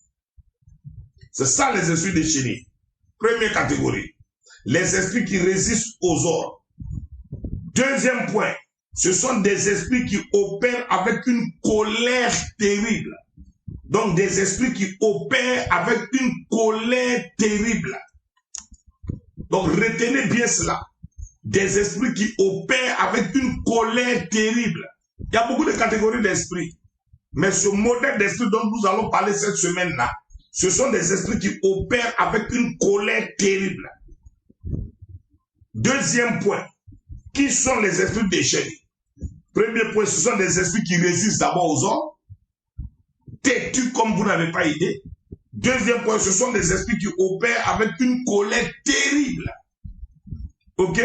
C'est ça les esprits déchaînés. Première catégorie. Les esprits qui résistent aux ordres. Deuxième point. Ce sont des esprits qui opèrent avec une colère terrible. Donc des esprits qui opèrent avec une colère terrible. Donc retenez bien cela. Des esprits qui opèrent avec une colère terrible. Il y a beaucoup de catégories d'esprits. Mais ce modèle d'esprit dont nous allons parler cette semaine-là, ce sont des esprits qui opèrent avec une colère terrible. Deuxième point. Qui sont les esprits déchaînés? Premier point, ce sont des esprits qui résistent d'abord aux ordres. Têtus comme vous n'avez pas idée. Deuxième point, ce sont des esprits qui opèrent avec une colère terrible. Ok?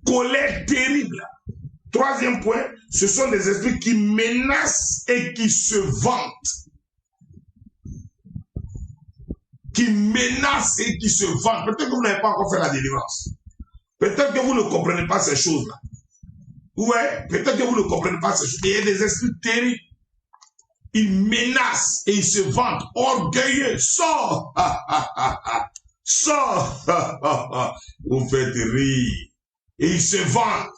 Colère terrible. Troisième point, ce sont des esprits qui menacent et qui se vantent. Qui menacent et qui se vantent. Peut-être que vous n'avez pas encore fait la délivrance. Peut-être que vous ne comprenez pas ces choses-là. Ouais, peut-être que vous ne comprenez pas ces choses. Il y a des esprits terribles. Ils menacent et ils se vantent. Orgueilleux. Sors. Sors. Vous faites rire. Et ils se vantent.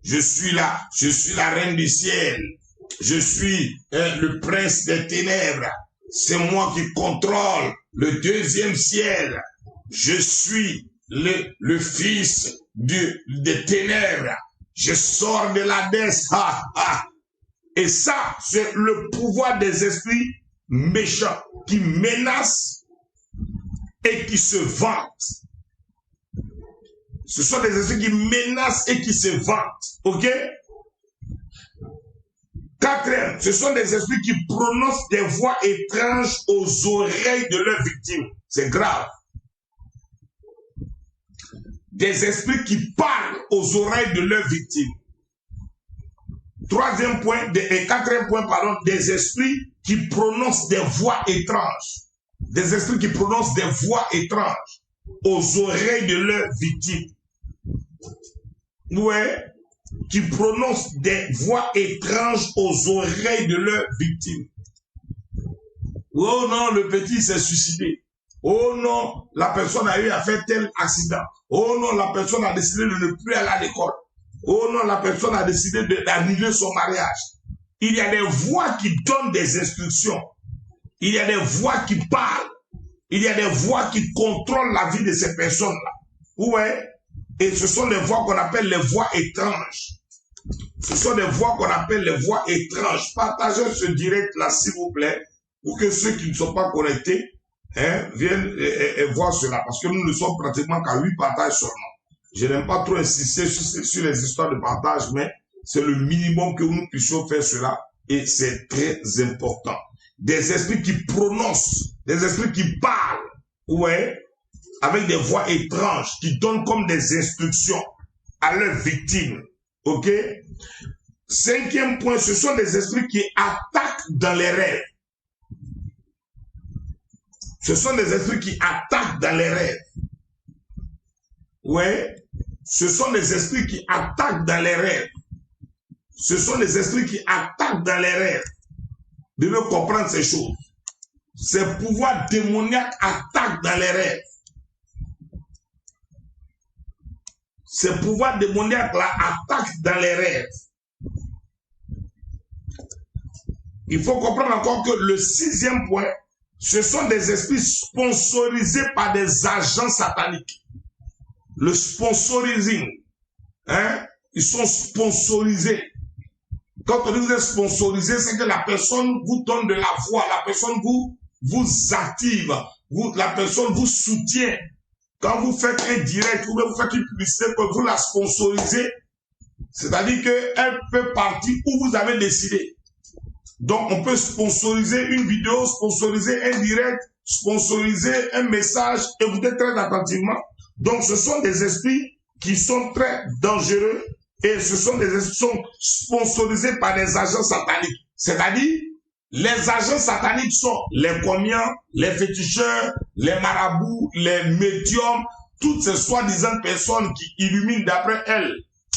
Je suis là. Je suis la reine du ciel. Je suis le prince des ténèbres. C'est moi qui contrôle le deuxième ciel. Je suis le fils des ténèbres. Je sors de l'Hadès. Et ça, c'est le pouvoir des esprits méchants qui menacent et qui se vantent. Ce sont des esprits qui menacent et qui se vantent. Ok? Quatrième, ce sont des esprits qui prononcent des voix étranges aux oreilles de leurs victimes. C'est grave. Des esprits qui parlent aux oreilles de leurs victimes. Quatrième point, pardon, des esprits qui prononcent des voix étranges. Des esprits qui prononcent des voix étranges aux oreilles de leurs victimes. Ouais, qui prononcent des voix étranges aux oreilles de leurs victimes. Oh non, le petit s'est suicidé. Oh non, la personne a eu à faire tel accident. Oh non, la personne a décidé de ne plus aller à l'école. Oh non, la personne a décidé d'annuler son mariage. Il y a des voix qui donnent des instructions. Il y a des voix qui parlent. Il y a des voix qui contrôlent la vie de ces personnes-là. Ouais. Et ce sont des voix qu'on appelle les voix étranges. Ce sont des voix qu'on appelle les voix étranges. Partagez ce direct-là, s'il vous plaît, pour que ceux qui ne sont pas connectés viennent voir cela. Parce que nous ne sommes pratiquement qu'à 8 partages seulement. Je n'aime pas trop insister sur les histoires de partage, mais c'est le minimum que nous puissions faire cela. Et c'est très important. des esprits qui prononcent, des esprits qui parlent, ouais, avec des voix étranges, qui donnent comme des instructions à leurs victimes. Ok? 5e point, ce sont des esprits qui attaquent dans les rêves. Ce sont des esprits qui attaquent dans les rêves. Ouais, ce sont des esprits qui attaquent dans les rêves. Ce sont des esprits qui attaquent dans les rêves. Vous devez comprendre ces choses. Ces pouvoirs démoniaques attaquent dans les rêves. Ces pouvoirs démoniaques-là attaquent dans les rêves. Il faut comprendre encore que le 6e point, ce sont des esprits sponsorisés par des agents sataniques. Le sponsorising, hein? Ils sont sponsorisés. Quand on dit vous êtes sponsorisé, c'est que la personne vous donne de la voix, la personne vous active, la personne vous soutient. Quand vous faites un direct ou vous faites une publicité, que vous la sponsorisez, c'est-à-dire qu'elle peut partir où vous avez décidé. Donc, on peut sponsoriser une vidéo, sponsoriser un direct, sponsoriser un message, écoutez très attentivement. Donc, ce sont des esprits qui sont très dangereux et ce sont des esprits qui sont sponsorisés par des agents sataniques. C'est-à-dire, les agents sataniques sont les comiens, les féticheurs, les marabouts, les médiums, toutes ces soi-disant personnes qui illuminent d'après elles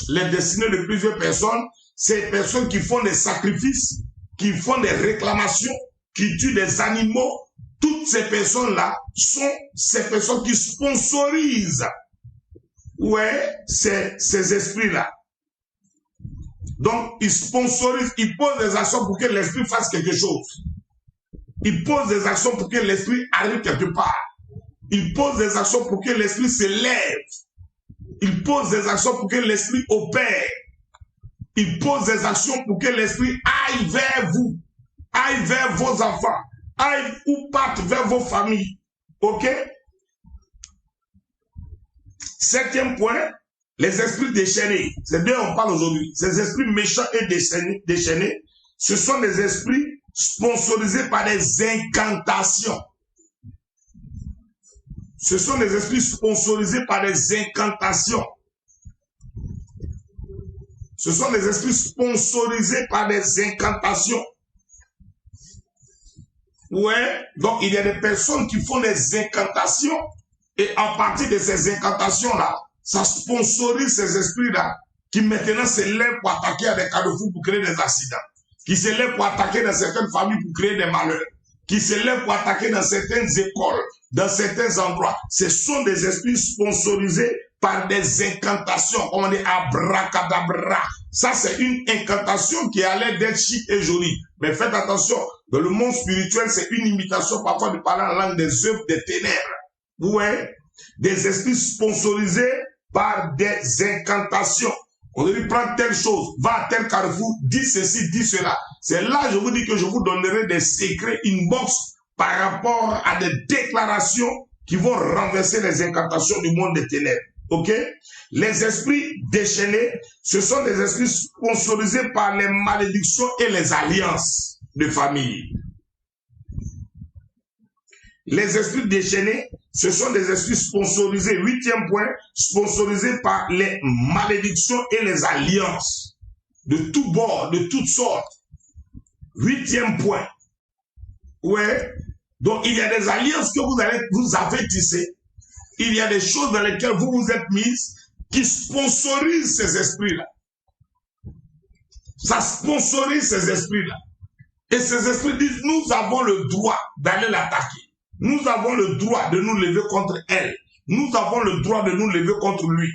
les destinées de plusieurs personnes, ces personnes qui font des sacrifices, qui font des réclamations, qui tuent des animaux, toutes ces personnes-là sont ces personnes qui sponsorisent, ouais, ces esprits-là. Donc, ils sponsorisent, ils posent des actions pour que l'esprit fasse quelque chose. Ils posent des actions pour que l'esprit arrive quelque part. Ils posent des actions pour que l'esprit s'élève. Ils posent des actions pour que l'esprit opère. Ils posent des actions pour que l'esprit aille vers vous, aille vers vos enfants, aille ou parte vers vos familles. Ok? 7e point, les esprits déchaînés. C'est bien on parle aujourd'hui. Ces esprits méchants et déchaînés, ce sont des esprits sponsorisés par des incantations. Ce sont des esprits sponsorisés par des incantations. Ce sont des esprits sponsorisés par des incantations. Ouais, donc il y a des personnes qui font des incantations et en partie de ces incantations-là, ça sponsorise ces esprits-là qui maintenant se lèvent pour attaquer à des carrefours pour créer des accidents, qui se lèvent pour attaquer dans certaines familles pour créer des malheurs, qui se lèvent pour attaquer dans certaines écoles, dans certains endroits. Ce sont des esprits sponsorisés par des incantations, comme on dit abracadabra. Ça, c'est une incantation qui a l'air d'être chic et jolie. Mais faites attention, dans le monde spirituel, c'est une imitation parfois de parler en langue des œuvres des ténèbres. Ouais, des esprits sponsorisés par des incantations. On lui prend telle chose, va à tel carrefour, dis ceci, dis cela. C'est là, je vous dis que je vous donnerai des secrets inbox par rapport à des déclarations qui vont renverser les incantations du monde des ténèbres. Ok? Les esprits déchaînés, ce sont des esprits sponsorisés par les malédictions et les alliances de famille. Les esprits déchaînés, ce sont des esprits sponsorisés, 8e point, sponsorisés par les malédictions et les alliances de tous bords, de toutes sortes. 8e point. Ouais. Donc, il y a des alliances que vous avez tissées. Il y a des choses dans lesquelles vous vous êtes mises qui sponsorisent ces esprits-là. Ça sponsorise ces esprits-là. Et ces esprits disent, nous avons le droit d'aller l'attaquer. Nous avons le droit de nous lever contre elle. Nous avons le droit de nous lever contre lui.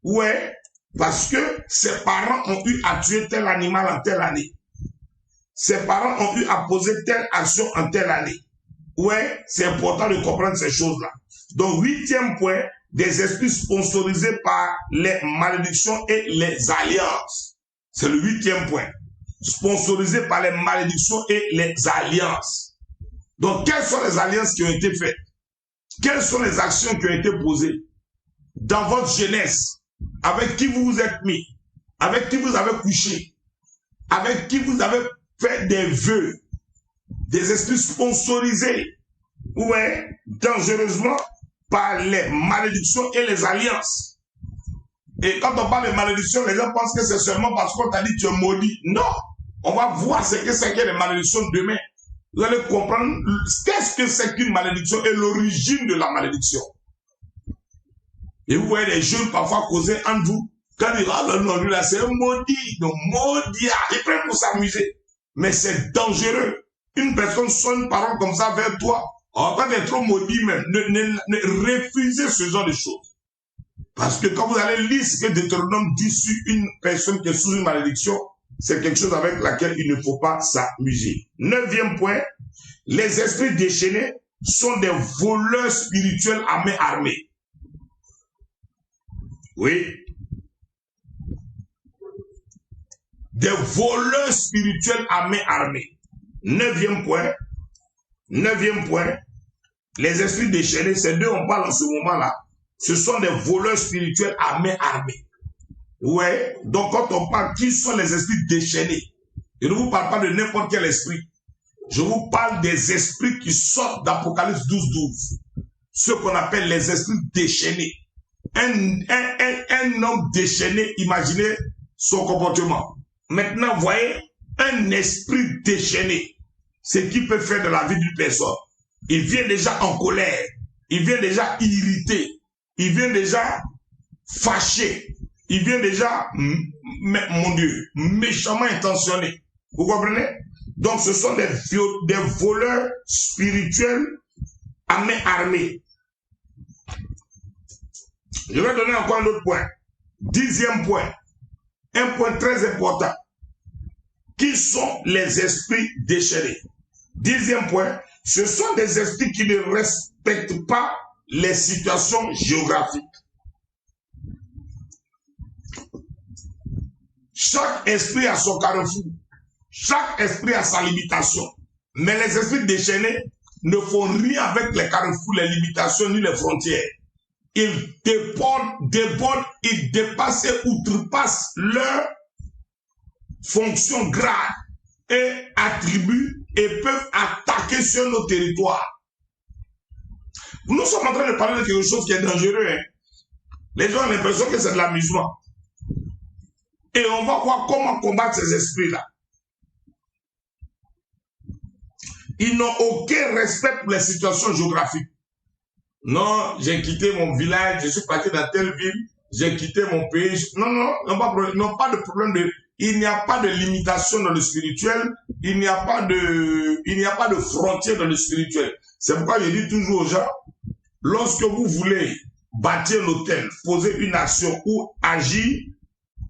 Ouais, parce que ses parents ont eu à tuer tel animal en telle année. Ses parents ont eu à poser telle action en telle année. Ouais, c'est important de comprendre ces choses-là. Donc, 8e point, des esprits sponsorisés par les malédictions et les alliances. C'est le 8e point. Sponsorisés par les malédictions et les alliances. Donc, quelles sont les alliances qui ont été faites? Quelles sont les actions qui ont été posées dans votre jeunesse? Avec qui vous vous êtes mis? Avec qui vous avez couché? Avec qui vous avez fait des vœux? des esprits sponsorisés, ouais, dangereusement par les malédictions et les alliances. Et quand on parle de malédiction, les gens pensent que c'est seulement parce qu'on t'a dit tu es maudit. Non, on va voir ce que c'est que les malédictions demain. Vous allez comprendre qu'est-ce que c'est qu'une malédiction et l'origine de la malédiction. Et vous voyez les jeunes parfois causer entre vous. Quand ils disent, ah non, lui là, c'est un maudit. Donc, maudit, ils prennent pour s'amuser. Mais c'est dangereux. Une personne sonne une parole comme ça vers toi. Oh, quand tu es trop maudit même, ne refusez ce genre de choses. Parce que quand vous allez lire ce que Deutéronome dit sur une personne qui est sous une malédiction, c'est quelque chose avec laquelle il ne faut pas s'amuser. 9e point, les esprits déchaînés sont des voleurs spirituels à main armée. Oui. Des voleurs spirituels à main armée. 9e point. 9e point. Les esprits déchaînés, c'est d'eux on parle en ce moment-là. Ce sont des voleurs spirituels à main armée. Ouais. Donc quand on parle, qui sont les esprits déchaînés? Je ne vous parle pas de n'importe quel esprit. Je vous parle des esprits qui sortent d'Apocalypse 12:12. Ceux qu'on appelle les esprits déchaînés. Un homme déchaîné, imaginez son comportement. Maintenant, voyez, un esprit déchaîné, ce qu'il peut faire de la vie d'une personne. Il vient déjà en colère, il vient déjà irrité, il vient déjà fâché, il vient déjà, mon Dieu, méchamment intentionné. Vous comprenez? Donc, ce sont des voleurs spirituels à main armée. Je vais donner encore un autre point. 10e point. Un point très important. Qui sont les esprits déchaînés? 10e point. Ce sont des esprits qui ne respectent pas les situations géographiques. Chaque esprit a son carrefour. Chaque esprit a sa limitation. Mais les esprits déchaînés ne font rien avec les carrefours, les limitations ni les frontières. Ils débordent, ils dépassent et outrepassent leurs fonctions graves et attributs et peuvent attaquer sur nos territoires. Nous sommes en train de parler de quelque chose qui est dangereux. Hein? Les gens ont l'impression que c'est de l'amusement. Et on va voir comment combattre ces esprits-là. Ils n'ont aucun respect pour les situations géographiques. Non, j'ai quitté mon village, je suis parti dans telle ville, j'ai quitté mon pays. Non, pas de problème il n'y a pas de limitation dans le spirituel, il n'y a pas de frontière dans le spirituel. C'est pourquoi je dis toujours aux gens, lorsque vous voulez bâtir un hôtel, poser une action ou agir,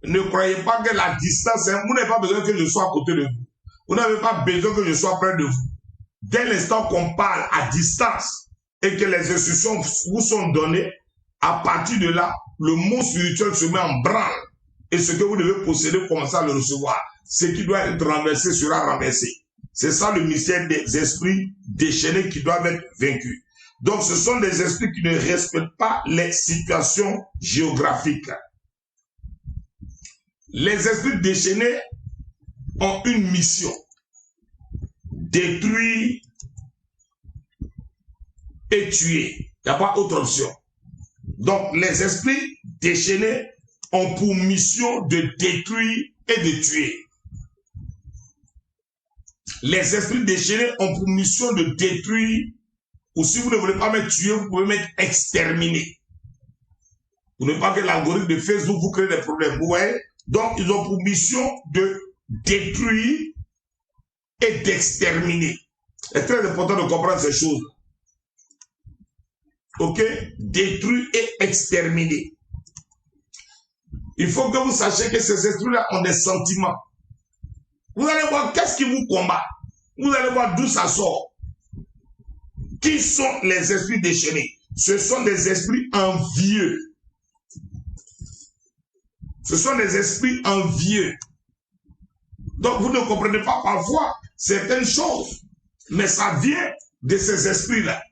ne croyez pas que la distance, vous n'avez pas besoin que je sois à côté de vous. Vous n'avez pas besoin que je sois près de vous. Dès l'instant qu'on parle à distance, et que les instructions vous sont données, à partir de là, le monde spirituel se met en branle. Et ce que vous devez posséder, commencez à le recevoir. Ce qui doit être renversé sera renversé. C'est ça le mystère des esprits déchaînés qui doivent être vaincus. Donc ce sont des esprits qui ne respectent pas les situations géographiques. Les esprits déchaînés ont une mission. Détruire et tuer. Il n'y a pas autre option. Donc, les esprits déchaînés ont pour mission de détruire et de tuer. Les esprits déchaînés ont pour mission de détruire, ou si vous ne voulez pas me tuer, vous pouvez m'être exterminé. Vous ne voulez pas que l'algorithme de Facebook vous crée des problèmes. Vous voyez? Donc, ils ont pour mission de détruire et d'exterminer. C'est très important de comprendre ces choses. Ok? Détruire et exterminer. Il faut que vous sachiez que ces esprits-là ont des sentiments. Vous allez voir qu'est-ce qui vous combat. Vous allez voir d'où ça sort. Qui sont les esprits déchaînés? Ce sont des esprits envieux. Ce sont des esprits envieux. Donc vous ne comprenez pas parfois certaines choses. Mais ça vient de ces esprits-là.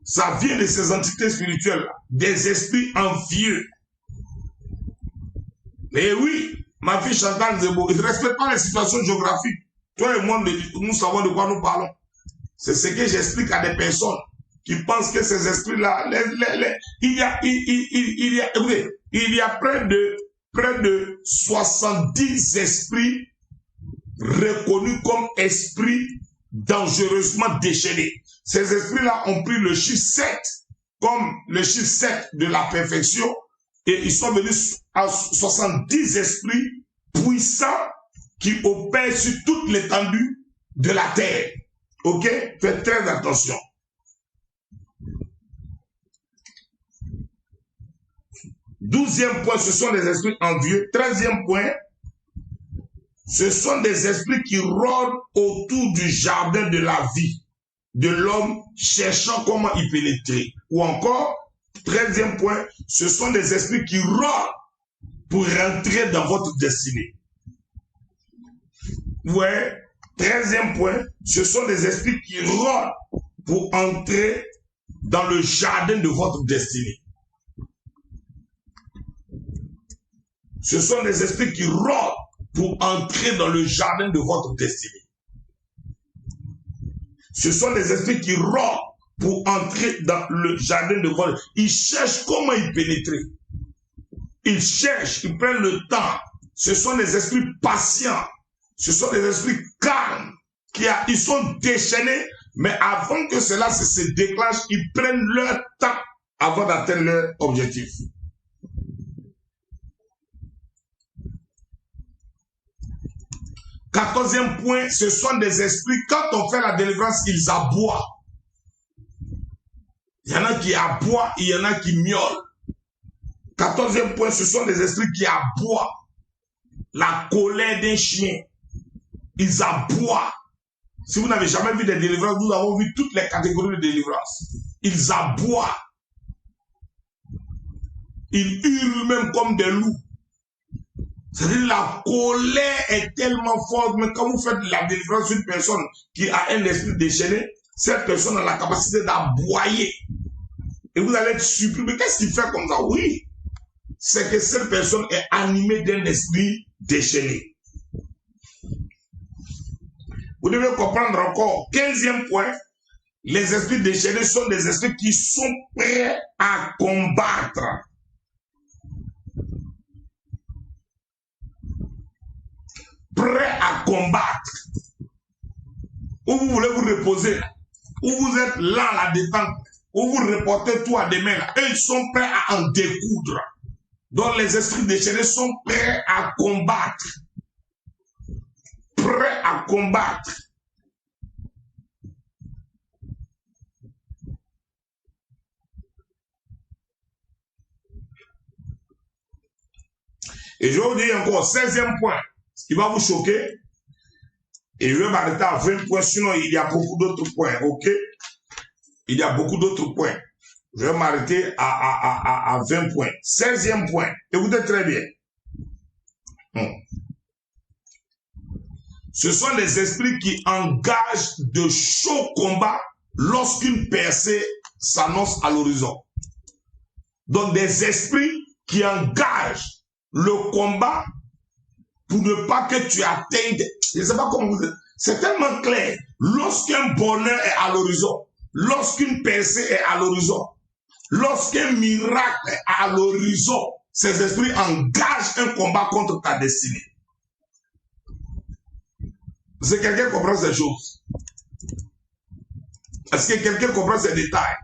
Ça vient de ces entités spirituelles-là. Des esprits envieux. Mais oui, ma fille Chantal Zebo, ils ne respectent pas les situations géographiques. Toi et moi, nous savons de quoi nous parlons. C'est ce que j'explique à des personnes qui pensent que ces esprits-là, il y a près de 70 esprits reconnus comme esprits dangereusement déchaînés. Ces esprits-là ont pris le chiffre 7 comme le chiffre 7 de la perfection et ils sont venus à 70 esprits puissants qui opèrent sur toute l'étendue de la terre. Ok? Faites très attention. Douzième point, ce sont des esprits envieux. 13e point, ce sont des esprits qui rôdent autour du jardin de la vie de l'homme, cherchant comment y pénétrer. Ou encore, 13e point, ce sont des esprits qui rôdent pour rentrer dans votre destinée. Ouais, 13e point, ce sont des esprits qui rôdent pour entrer dans le jardin de votre destinée. Ce sont des esprits qui rôdent pour entrer dans le jardin de votre destinée. Ce sont des esprits qui rôdent pour entrer dans le jardin de votre... Ils cherchent comment y pénétrer. Ils cherchent, ils prennent le temps. Ce sont des esprits patients. Ce sont des esprits calmes. Ils sont déchaînés, mais avant que cela se déclenche, ils prennent leur temps avant d'atteindre leur objectif. Quatorzième point, ce sont des esprits, quand on fait la délivrance, ils aboient. Il y en a qui aboient, il y en a qui miaulent. 14e point, ce sont des esprits qui aboient. La colère d'un chien. Ils aboient. Si vous n'avez jamais vu des délivrances, nous avons vu toutes les catégories de délivrance. Ils aboient. Ils hurlent même comme des loups. C'est-à-dire la colère est tellement forte, mais quand vous faites la délivrance d'une personne qui a un esprit déchaîné, cette personne a la capacité d'aboyer. Et vous allez être surpris, mais qu'est-ce qu'il fait comme ça? Oui, c'est que cette personne est animée d'un esprit déchaîné. Vous devez comprendre encore, 15e point, les esprits déchaînés sont des esprits qui sont prêts à combattre. Prêts à combattre. Où vous voulez vous reposer, où vous êtes là à la détente, où vous reportez tout à demain, eux ils sont prêts à en découdre. Donc les esprits déchaînés sont prêts à combattre. Prêts à combattre. Et je vais vous dire encore, 16e point, ce qui va vous choquer, et je vais m'arrêter à 20 points, sinon il y a beaucoup d'autres points, ok? Il y a beaucoup d'autres points. Je vais m'arrêter à 20 points. 16e point, écoutez très bien. Ce sont les esprits qui engagent de chauds combats lorsqu'une percée s'annonce à l'horizon. Donc des esprits qui engagent le combat pour ne pas que tu atteignes. Je ne sais pas comment vous dites. C'est tellement clair. Lorsqu'un bonheur est à l'horizon, lorsqu'une percée est à l'horizon, lorsqu'un miracle est à l'horizon, ces esprits engagent un combat contre ta destinée. Est-ce que quelqu'un comprend ces choses? Est-ce que quelqu'un comprend ces détails?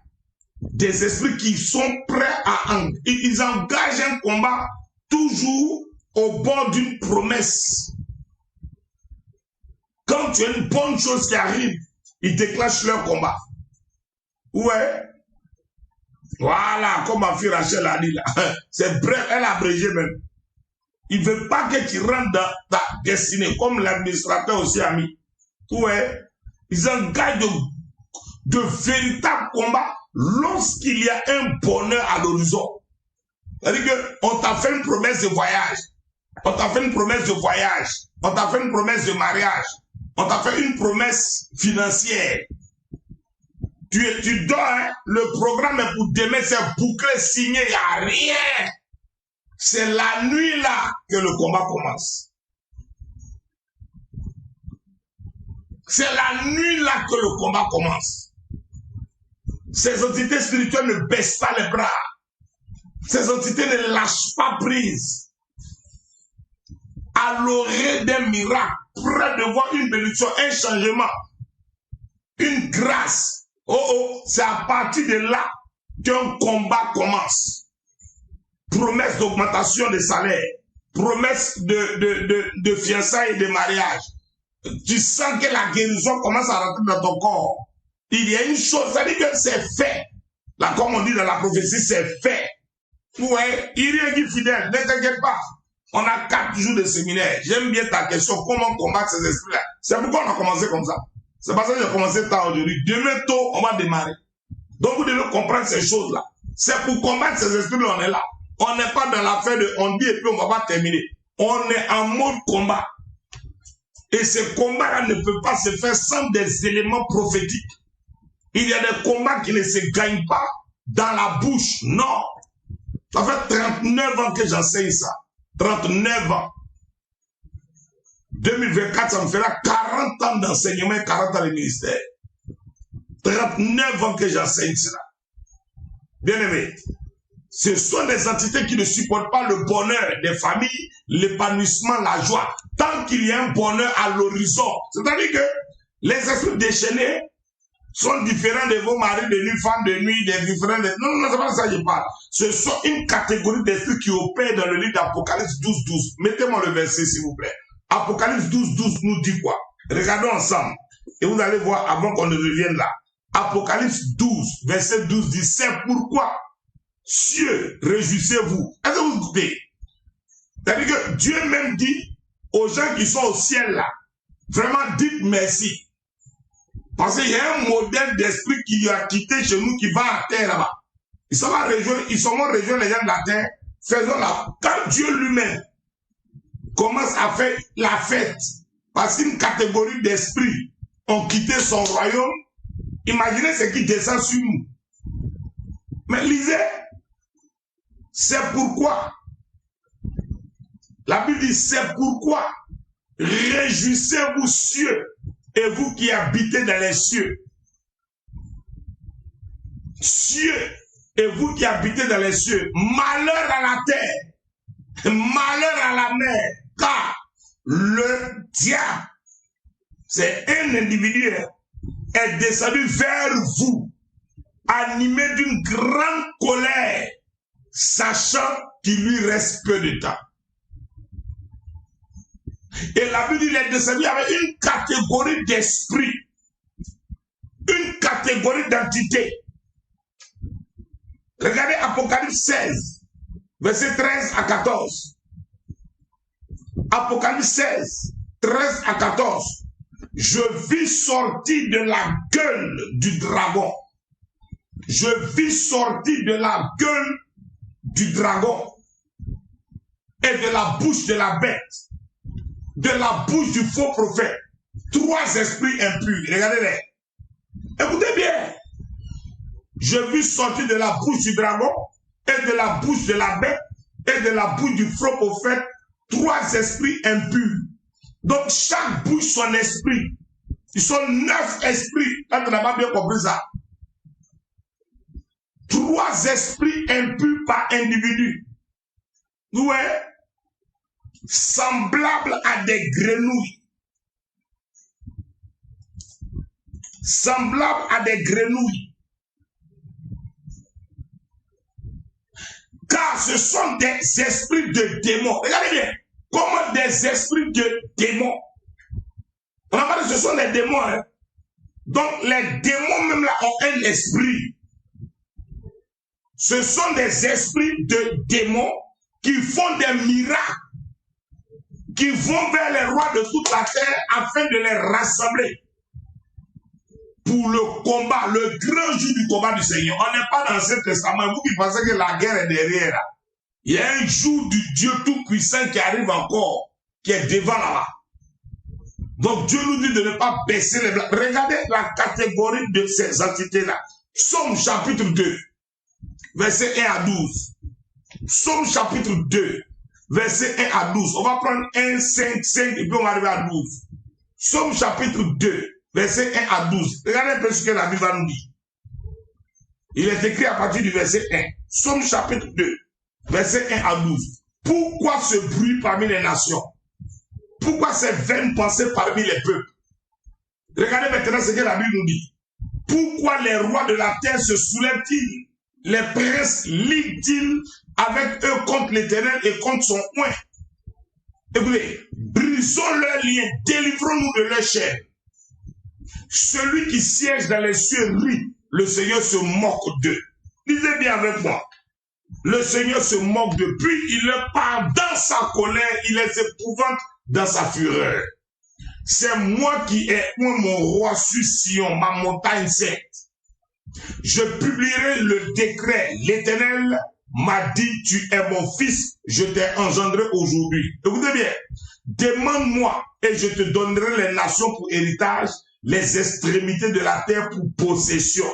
Des esprits qui sont prêts à... Ils engagent un combat toujours au bord d'une promesse. Quand tu as une bonne chose qui arrive, ils déclenchent leur combat. Ouais. Voilà, comme ma fille Rachel a dit là. C'est bref, elle a abrégé même. Il ne veut pas que tu rentres dans ta destinée, comme l'administrateur aussi a mis. Ouais. Ils engagent de véritables combats lorsqu'il y a un bonheur à l'horizon. C'est-à-dire qu'on t'a fait une promesse de voyage. On t'a fait une promesse de voyage. On t'a fait une promesse de mariage. On t'a fait une promesse financière. Tu dors, hein? Le programme est pour demain, c'est bouclé, signé, il n'y a rien. C'est la nuit là que le combat commence. C'est la nuit là que le combat commence. Ces entités spirituelles ne baissent pas les bras. Ces entités ne lâchent pas prise. À l'oreille d'un miracle, près de voir une bénédiction, un changement, une grâce. C'est à partir de là qu'un combat commence. Promesse d'augmentation des salaires, promesse de fiançailles et de mariage. Tu sens que la guérison commence à rentrer dans ton corps. Il y a une chose, ça dit que c'est fait. Là, comme on dit dans la prophétie, c'est fait. Ouais, il y a qui fidèle, ne t'inquiète pas. On a 4 jours de séminaire. J'aime bien ta question, comment combattre ces esprits-là. C'est pourquoi on a commencé comme ça. C'est parce que j'ai commencé tard aujourd'hui. Demain tôt, on va démarrer. Donc vous devez comprendre ces choses-là. C'est pour combattre ces esprits-là, on est là. On n'est pas dans l'affaire de on dit et puis on va pas terminer. On est en mode combat. Et ce combat-là ne peut pas se faire sans des éléments prophétiques. Il y a des combats qui ne se gagnent pas dans la bouche. Non. Ça fait 39 ans que j'enseigne ça. 39 ans. 2024, ça me fera 40 ans d'enseignement et 40 ans de ministère. 39 ans que j'enseigne cela. Bien aimé, ce sont des entités qui ne supportent pas le bonheur des familles, l'épanouissement, la joie. Tant qu'il y a un bonheur à l'horizon. C'est-à-dire que les esprits déchaînés sont différents de vos maris de nuit, femmes de nuit, des différents... Non, c'est pas ça que je parle. Ce sont une catégorie d'esprits qui opèrent dans le livre d'Apocalypse 12, 12. Mettez-moi le verset, s'il vous plaît. Apocalypse 12, 12 nous dit quoi? Regardons ensemble. Et vous allez voir avant qu'on ne revienne là. Apocalypse 12, verset 12 dit, c'est pourquoi, cieux, réjouissez-vous. Est-ce que vous écoutez? C'est-à-dire que Dieu même dit aux gens qui sont au ciel là, vraiment dites merci. Parce qu'il y a un modèle d'esprit qui a quitté chez nous qui va à terre là-bas. Ils sont rejoindre les gens de la terre. Faisons-la. Quand Dieu lui-même commence à faire la fête, parce qu'une catégorie d'esprits ont quitté son royaume, imaginez ce qui descend sur nous. Mais lisez, c'est pourquoi. La Bible dit, c'est pourquoi réjouissez-vous cieux, et vous qui habitez dans les cieux. Cieux, et vous qui habitez dans les cieux. Malheur à la terre, malheur à la mer, car le diable, c'est un individu, est descendu vers vous, animé d'une grande colère, sachant qu'il lui reste peu de temps. Et la Bible dit qu'il est descendu avec une catégorie d'esprit, une catégorie d'entité. Regardez Apocalypse 16, verset 13 à 14. Apocalypse 16, 13 à 14. Je vis sortir de la gueule du dragon. Je vis sortir de la gueule du dragon et de la bouche de la bête, de la bouche du faux prophète, 3 esprits impurs. Regardez-les. Écoutez bien. Je vis sortir de la bouche du dragon et de la bouche de la bête et de la bouche du faux prophète 3 esprits impurs. Donc chaque bouche son esprit. Ils sont 9 esprits. Quand on n'a pas bien compris ça. 3 esprits impurs par individu. Ouais. Semblables à des grenouilles. Semblables à des grenouilles. Car ce sont des esprits de démons. Regardez bien. Comme des esprits de démons. On a parlé, ce sont des démons. Hein? Donc les démons même là ont un esprit. Ce sont des esprits de démons qui font des miracles. Qui vont vers les rois de toute la terre afin de les rassembler. Pour le combat, le grand jour du combat du Seigneur. On n'est pas dans l'Ancien Testament. Vous qui pensez que la guerre est derrière là. Il y a un jour du Dieu tout-puissant qui arrive encore, qui est devant là-bas. Donc Dieu nous dit de ne pas baisser les bras. Regardez la catégorie de ces entités-là. Psaume chapitre 2, verset 1 à 12. Psaume chapitre 2, verset 1 à 12. On va prendre 1, 5, 5 et puis on va arriver à 12. Psaume chapitre 2, verset 1 à 12. Regardez un peu ce que la Bible va nous dire. Il est écrit à partir du verset 1. Somme chapitre 2, verset 1 à 12. Pourquoi ce bruit parmi les nations? Pourquoi ces vaines pensées parmi les peuples? Regardez maintenant ce que la Bible nous dit. Pourquoi les rois de la terre se soulèvent-ils? Les princes liguent-ils avec eux contre l'Éternel et contre son oint? Écoutez, brisons leurs liens, délivrons-nous de leur chair. Celui qui siège dans les cieux rit, le Seigneur se moque d'eux. Lisez bien avec moi. Le Seigneur se moque d'eux, puis il leur parle dans sa colère, il les épouvante dans sa fureur. C'est moi qui ai oint mon roi sur Sion, ma montagne sainte. Je publierai le décret. L'Éternel m'a dit, tu es mon fils, je t'ai engendré aujourd'hui. Écoutez bien, demande-moi et je te donnerai les nations pour héritage, les extrémités de la terre pour possession.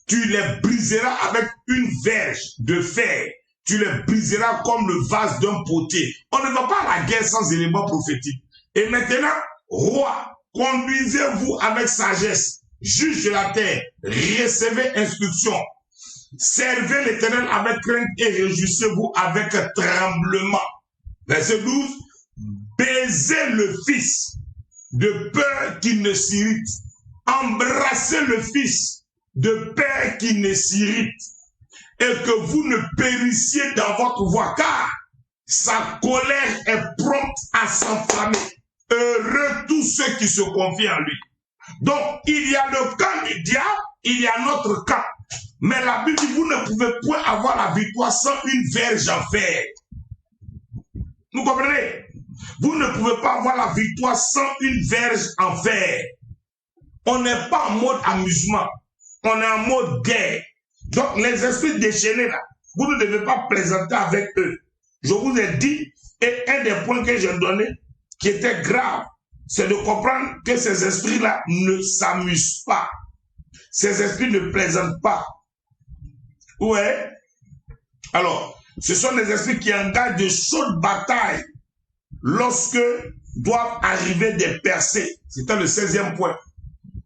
Tu les briseras avec une verge de fer. Tu les briseras comme le vase d'un potier. On ne va pas à la guerre sans éléments prophétiques. Et maintenant, roi, conduisez-vous avec sagesse. Juge de la terre, recevez instruction. Servez l'Éternel avec crainte et réjouissez-vous avec tremblement. Verset 12. Baisez le Fils de peur qu'il ne s'irrite. Embrassez le Fils de peur qu'il ne s'irrite. Et que vous ne périssiez dans votre voie, car sa colère est prompte à s'enflammer. Heureux tous ceux qui se confient en lui. Donc, il y a le camp du diable, il y a notre camp. Mais la Bible dit, vous ne pouvez point avoir la victoire sans une verge en fer. Vous comprenez? Vous ne pouvez pas avoir la victoire sans une verge en fer. On n'est pas en mode amusement. On est en mode guerre. Donc, les esprits déchaînés là, vous ne devez pas plaisanter avec eux. Je vous ai dit, et un des points que j'ai donné, qui était grave, c'est de comprendre que ces esprits-là ne s'amusent pas. Ces esprits ne plaisantent pas. Ouais. Alors, ce sont des esprits qui engagent de chaudes batailles lorsque doivent arriver des percées. C'était le 16e point.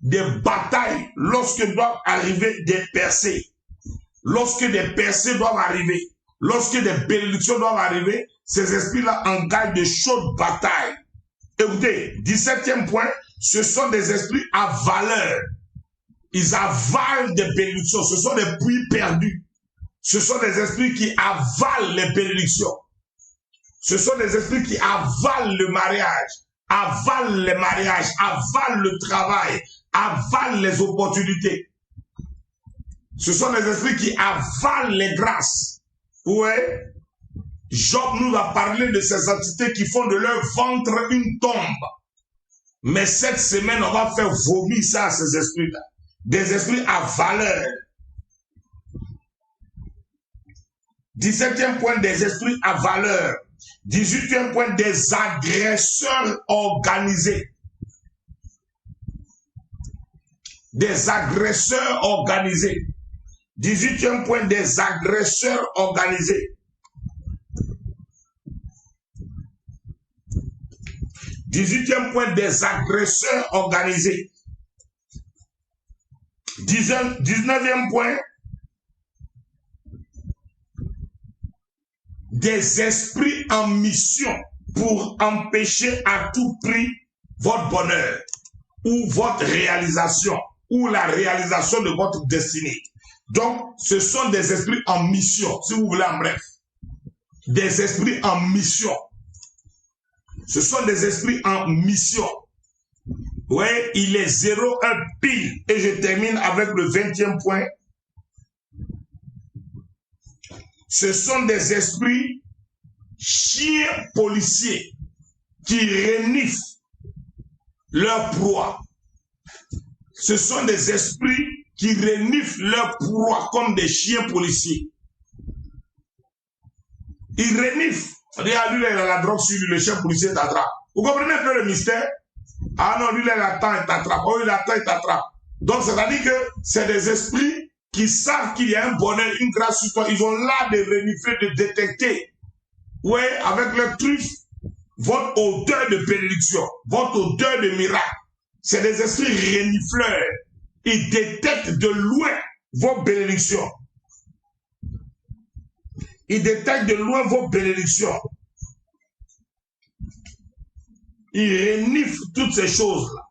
Des batailles lorsque doivent arriver des percées. Lorsque des percées doivent arriver, lorsque des bénédictions doivent arriver, ces esprits-là engagent de chaudes batailles. Écoutez, 17e point, ce sont des esprits avaleurs. Ils avalent des bénédictions. Ce sont des puits perdus. Ce sont des esprits qui avalent les bénédictions. Ce sont des esprits qui avalent le mariage, avalent les mariages, avalent le travail, avalent les opportunités. Ce sont des esprits qui avalent les grâces. Ouais. Job nous a parlé de ces entités qui font de leur ventre une tombe. Mais cette semaine, on va faire vomir ça à ces esprits-là. Des esprits avaleurs. 17e point, des esprits avaleurs. 18e point, des agresseurs organisés. Des agresseurs organisés. 18e point, des agresseurs organisés. 18e point, des agresseurs organisés. 19e point, des esprits en mission pour empêcher à tout prix votre bonheur ou votre réalisation ou la réalisation de votre destinée. Donc, ce sont des esprits en mission, si vous voulez en bref. Des esprits en mission. Ce sont des esprits en mission. Oui, il est 0-1 pile. Et je termine avec le 20e point. Ce sont des esprits chiens policiers qui reniflent leur proie. Ce sont des esprits qui reniflent leur proie comme des chiens policiers. Ils reniflent. Regarde, lui, il a la drogue sur lui, le chien policier t'attrape. Vous comprenez un peu le mystère? Ah non, lui, il attend, il t'attrape. Oh, il attend, il t'attrape. Donc, c'est-à-dire que c'est des esprits qui savent qu'il y a un bonheur, une grâce sur toi. Ils ont l'art de renifler, de détecter. Oui, avec leur truffe, votre odeur de bénédiction, votre odeur de miracle. C'est des esprits renifleurs. Ils détectent de loin vos bénédictions. Ils détectent de loin vos bénédictions. Ils reniflent toutes ces choses-là.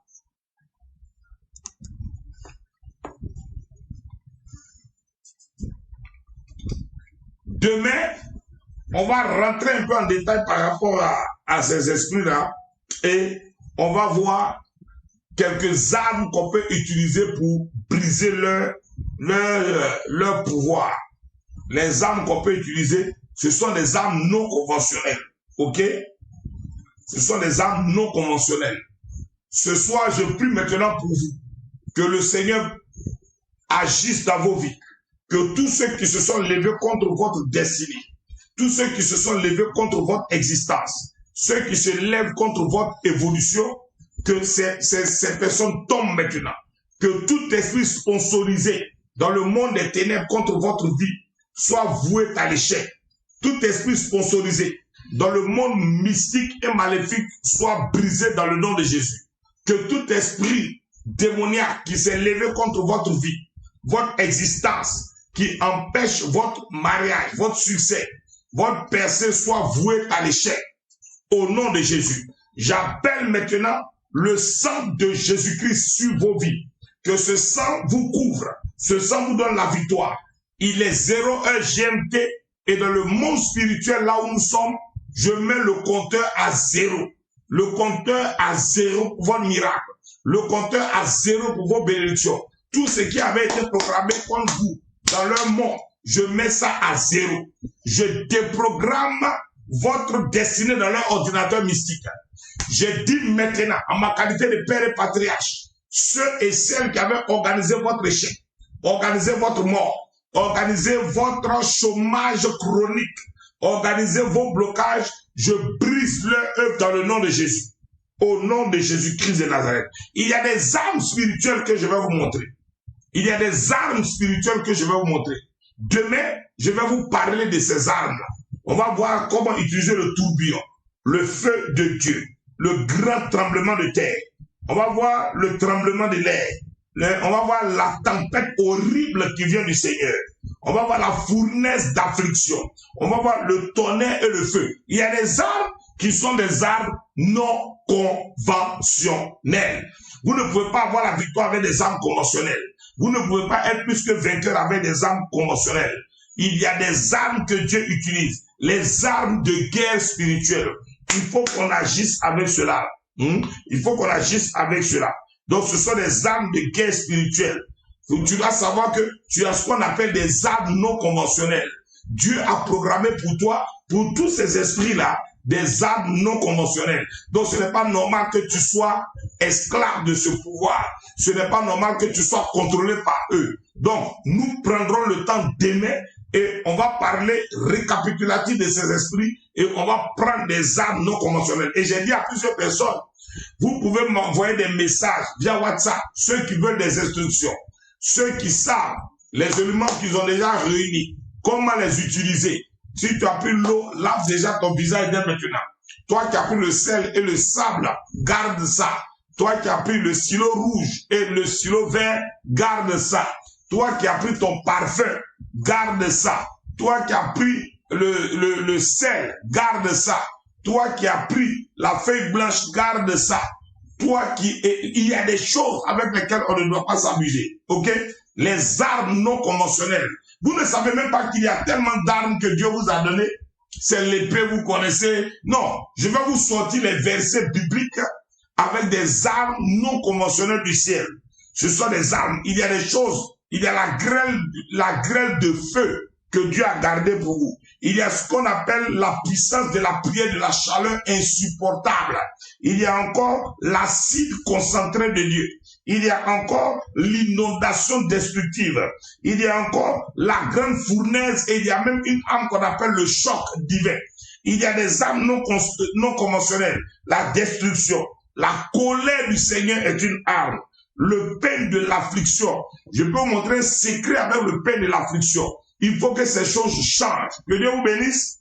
Demain, on va rentrer un peu en détail par rapport à ces esprits-là et on va voir quelques armes qu'on peut utiliser pour briser leur pouvoir. Les armes qu'on peut utiliser, ce sont des armes non conventionnelles. Ok? Ce sont des armes non conventionnelles. Ce soir, je prie maintenant pour vous que le Seigneur agisse dans vos vies. Que tous ceux qui se sont levés contre votre destinée, tous ceux qui se sont levés contre votre existence, ceux qui se lèvent contre votre évolution, que ces personnes tombent maintenant. Que tout esprit sponsorisé dans le monde des ténèbres contre votre vie soit voué à l'échec. Tout esprit sponsorisé dans le monde mystique et maléfique soit brisé dans le nom de Jésus. Que tout esprit démoniaque qui s'est levé contre votre vie, votre existence, qui empêche votre mariage, votre succès, votre percée soit voué à l'échec. Au nom de Jésus, j'appelle maintenant le sang de Jésus-Christ sur vos vies. Que ce sang vous couvre, ce sang vous donne la victoire. Il est 0,1 GMT et dans le monde spirituel, là où nous sommes, je mets le compteur à 0. Le compteur à 0 pour votre miracle. Le compteur à 0 pour vos bénédictions. Tout ce qui avait été programmé contre vous dans leur monde, je mets ça à 0. Je déprogramme votre destinée dans leur ordinateur mystique. Je dis maintenant, en ma qualité de père et patriarche, ceux et celles qui avaient organisé votre échec, organisé votre mort, organisé votre chômage chronique, organisé vos blocages, je brise leur œuvre dans le nom de Jésus. Au nom de Jésus-Christ de Nazareth. Il y a des armes spirituelles que je vais vous montrer. Il y a des armes spirituelles que je vais vous montrer. Demain, je vais vous parler de ces armes-là. On va voir comment utiliser le tourbillon, le feu de Dieu, le grand tremblement de terre. On va voir le tremblement de l'air. On va voir la tempête horrible qui vient du Seigneur. On va voir la fournaise d'affliction. On va voir le tonnerre et le feu. Il y a des armes qui sont des armes non conventionnelles. Vous ne pouvez pas avoir la victoire avec des armes conventionnelles. Vous ne pouvez pas être plus que vainqueur avec des armes conventionnelles. Il y a des armes que Dieu utilise. Les armes de guerre spirituelle. Il faut qu'on agisse avec cela. Il faut qu'on agisse avec cela. Donc ce sont des armes de guerre spirituelle. Tu dois savoir que tu as ce qu'on appelle des armes non conventionnelles. Dieu a programmé pour toi, pour tous ces esprits-là, des armes non conventionnelles. Donc ce n'est pas normal que tu sois esclave de ce pouvoir. Ce n'est pas normal que tu sois contrôlé par eux. Donc nous prendrons le temps demain et on va parler récapitulatif de ces esprits et on va prendre des armes non conventionnelles. Et j'ai dit à plusieurs personnes, vous pouvez m'envoyer des messages via WhatsApp, ceux qui veulent des instructions, ceux qui savent les éléments qu'ils ont déjà réunis, comment les utiliser. Si tu as pris l'eau, lave déjà ton visage dès maintenant. Toi qui as pris le sel et le sable, garde ça. Toi qui as pris le stylo rouge et le stylo vert, garde ça. Toi qui as pris ton parfum, garde ça. Toi qui as pris le sel, garde ça. Toi qui as pris la feuille blanche, garde ça. Toi il y a des choses avec lesquelles on ne doit pas s'amuser. Ok? Les armes non conventionnelles. Vous ne savez même pas qu'il y a tellement d'armes que Dieu vous a données. C'est l'épée, vous connaissez. Non, je vais vous sortir les versets bibliques avec des armes non conventionnelles du ciel. Ce sont des armes. Il y a des choses. Il y a la grêle de feu que Dieu a gardée pour vous. Il y a ce qu'on appelle la puissance de la prière, de la chaleur insupportable. Il y a encore l'acide concentré de Dieu. Il y a encore l'inondation destructive. Il y a encore la grande fournaise et il y a même une arme qu'on appelle le choc divin. Il y a des armes non conventionnelles. La destruction. La colère du Seigneur est une arme. Le pain de l'affliction. Je peux vous montrer un secret avec le pain de l'affliction. Il faut que ces choses changent. Que Dieu vous bénisse.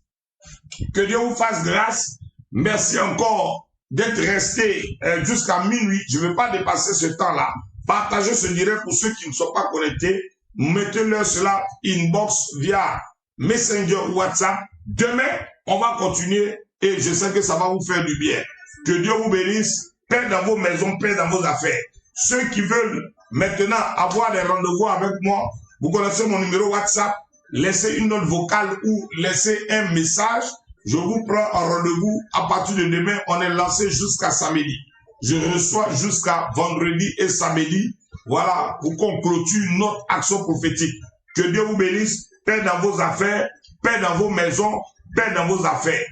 Que Dieu vous fasse grâce. Merci encore d'être resté jusqu'à minuit. Je ne veux pas dépasser ce temps-là. Partagez ce direct pour ceux qui ne sont pas connectés. Mettez-leur cela inbox via Messenger ou WhatsApp. Demain, on va continuer et je sais que ça va vous faire du bien. Que Dieu vous bénisse. Paix dans vos maisons, paix dans vos affaires. Ceux qui veulent maintenant avoir des rendez-vous avec moi, vous connaissez mon numéro WhatsApp. Laissez une note vocale ou laissez un message. Je vous prends un rendez-vous. À partir de demain, on est lancé jusqu'à samedi. Je reçois jusqu'à vendredi et samedi. Voilà, pour qu'on clôture notre action prophétique. Que Dieu vous bénisse. Paix dans vos affaires, paix dans vos maisons, paix dans vos affaires.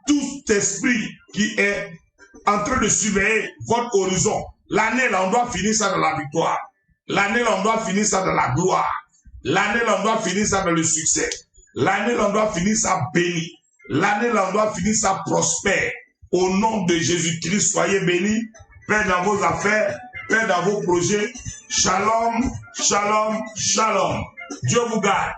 Tout esprit qui est en train de surveiller votre horizon. L'année, là, on doit finir ça dans la victoire. L'année, là, on doit finir ça dans la gloire. L'année, là, on doit finir ça dans le succès. L'année, là, on doit finir ça béni. L'année, là, on doit finir ça prospère. Au nom de Jésus-Christ, soyez bénis. Paix dans vos affaires, paix dans vos projets. Shalom, shalom, shalom. Dieu vous garde.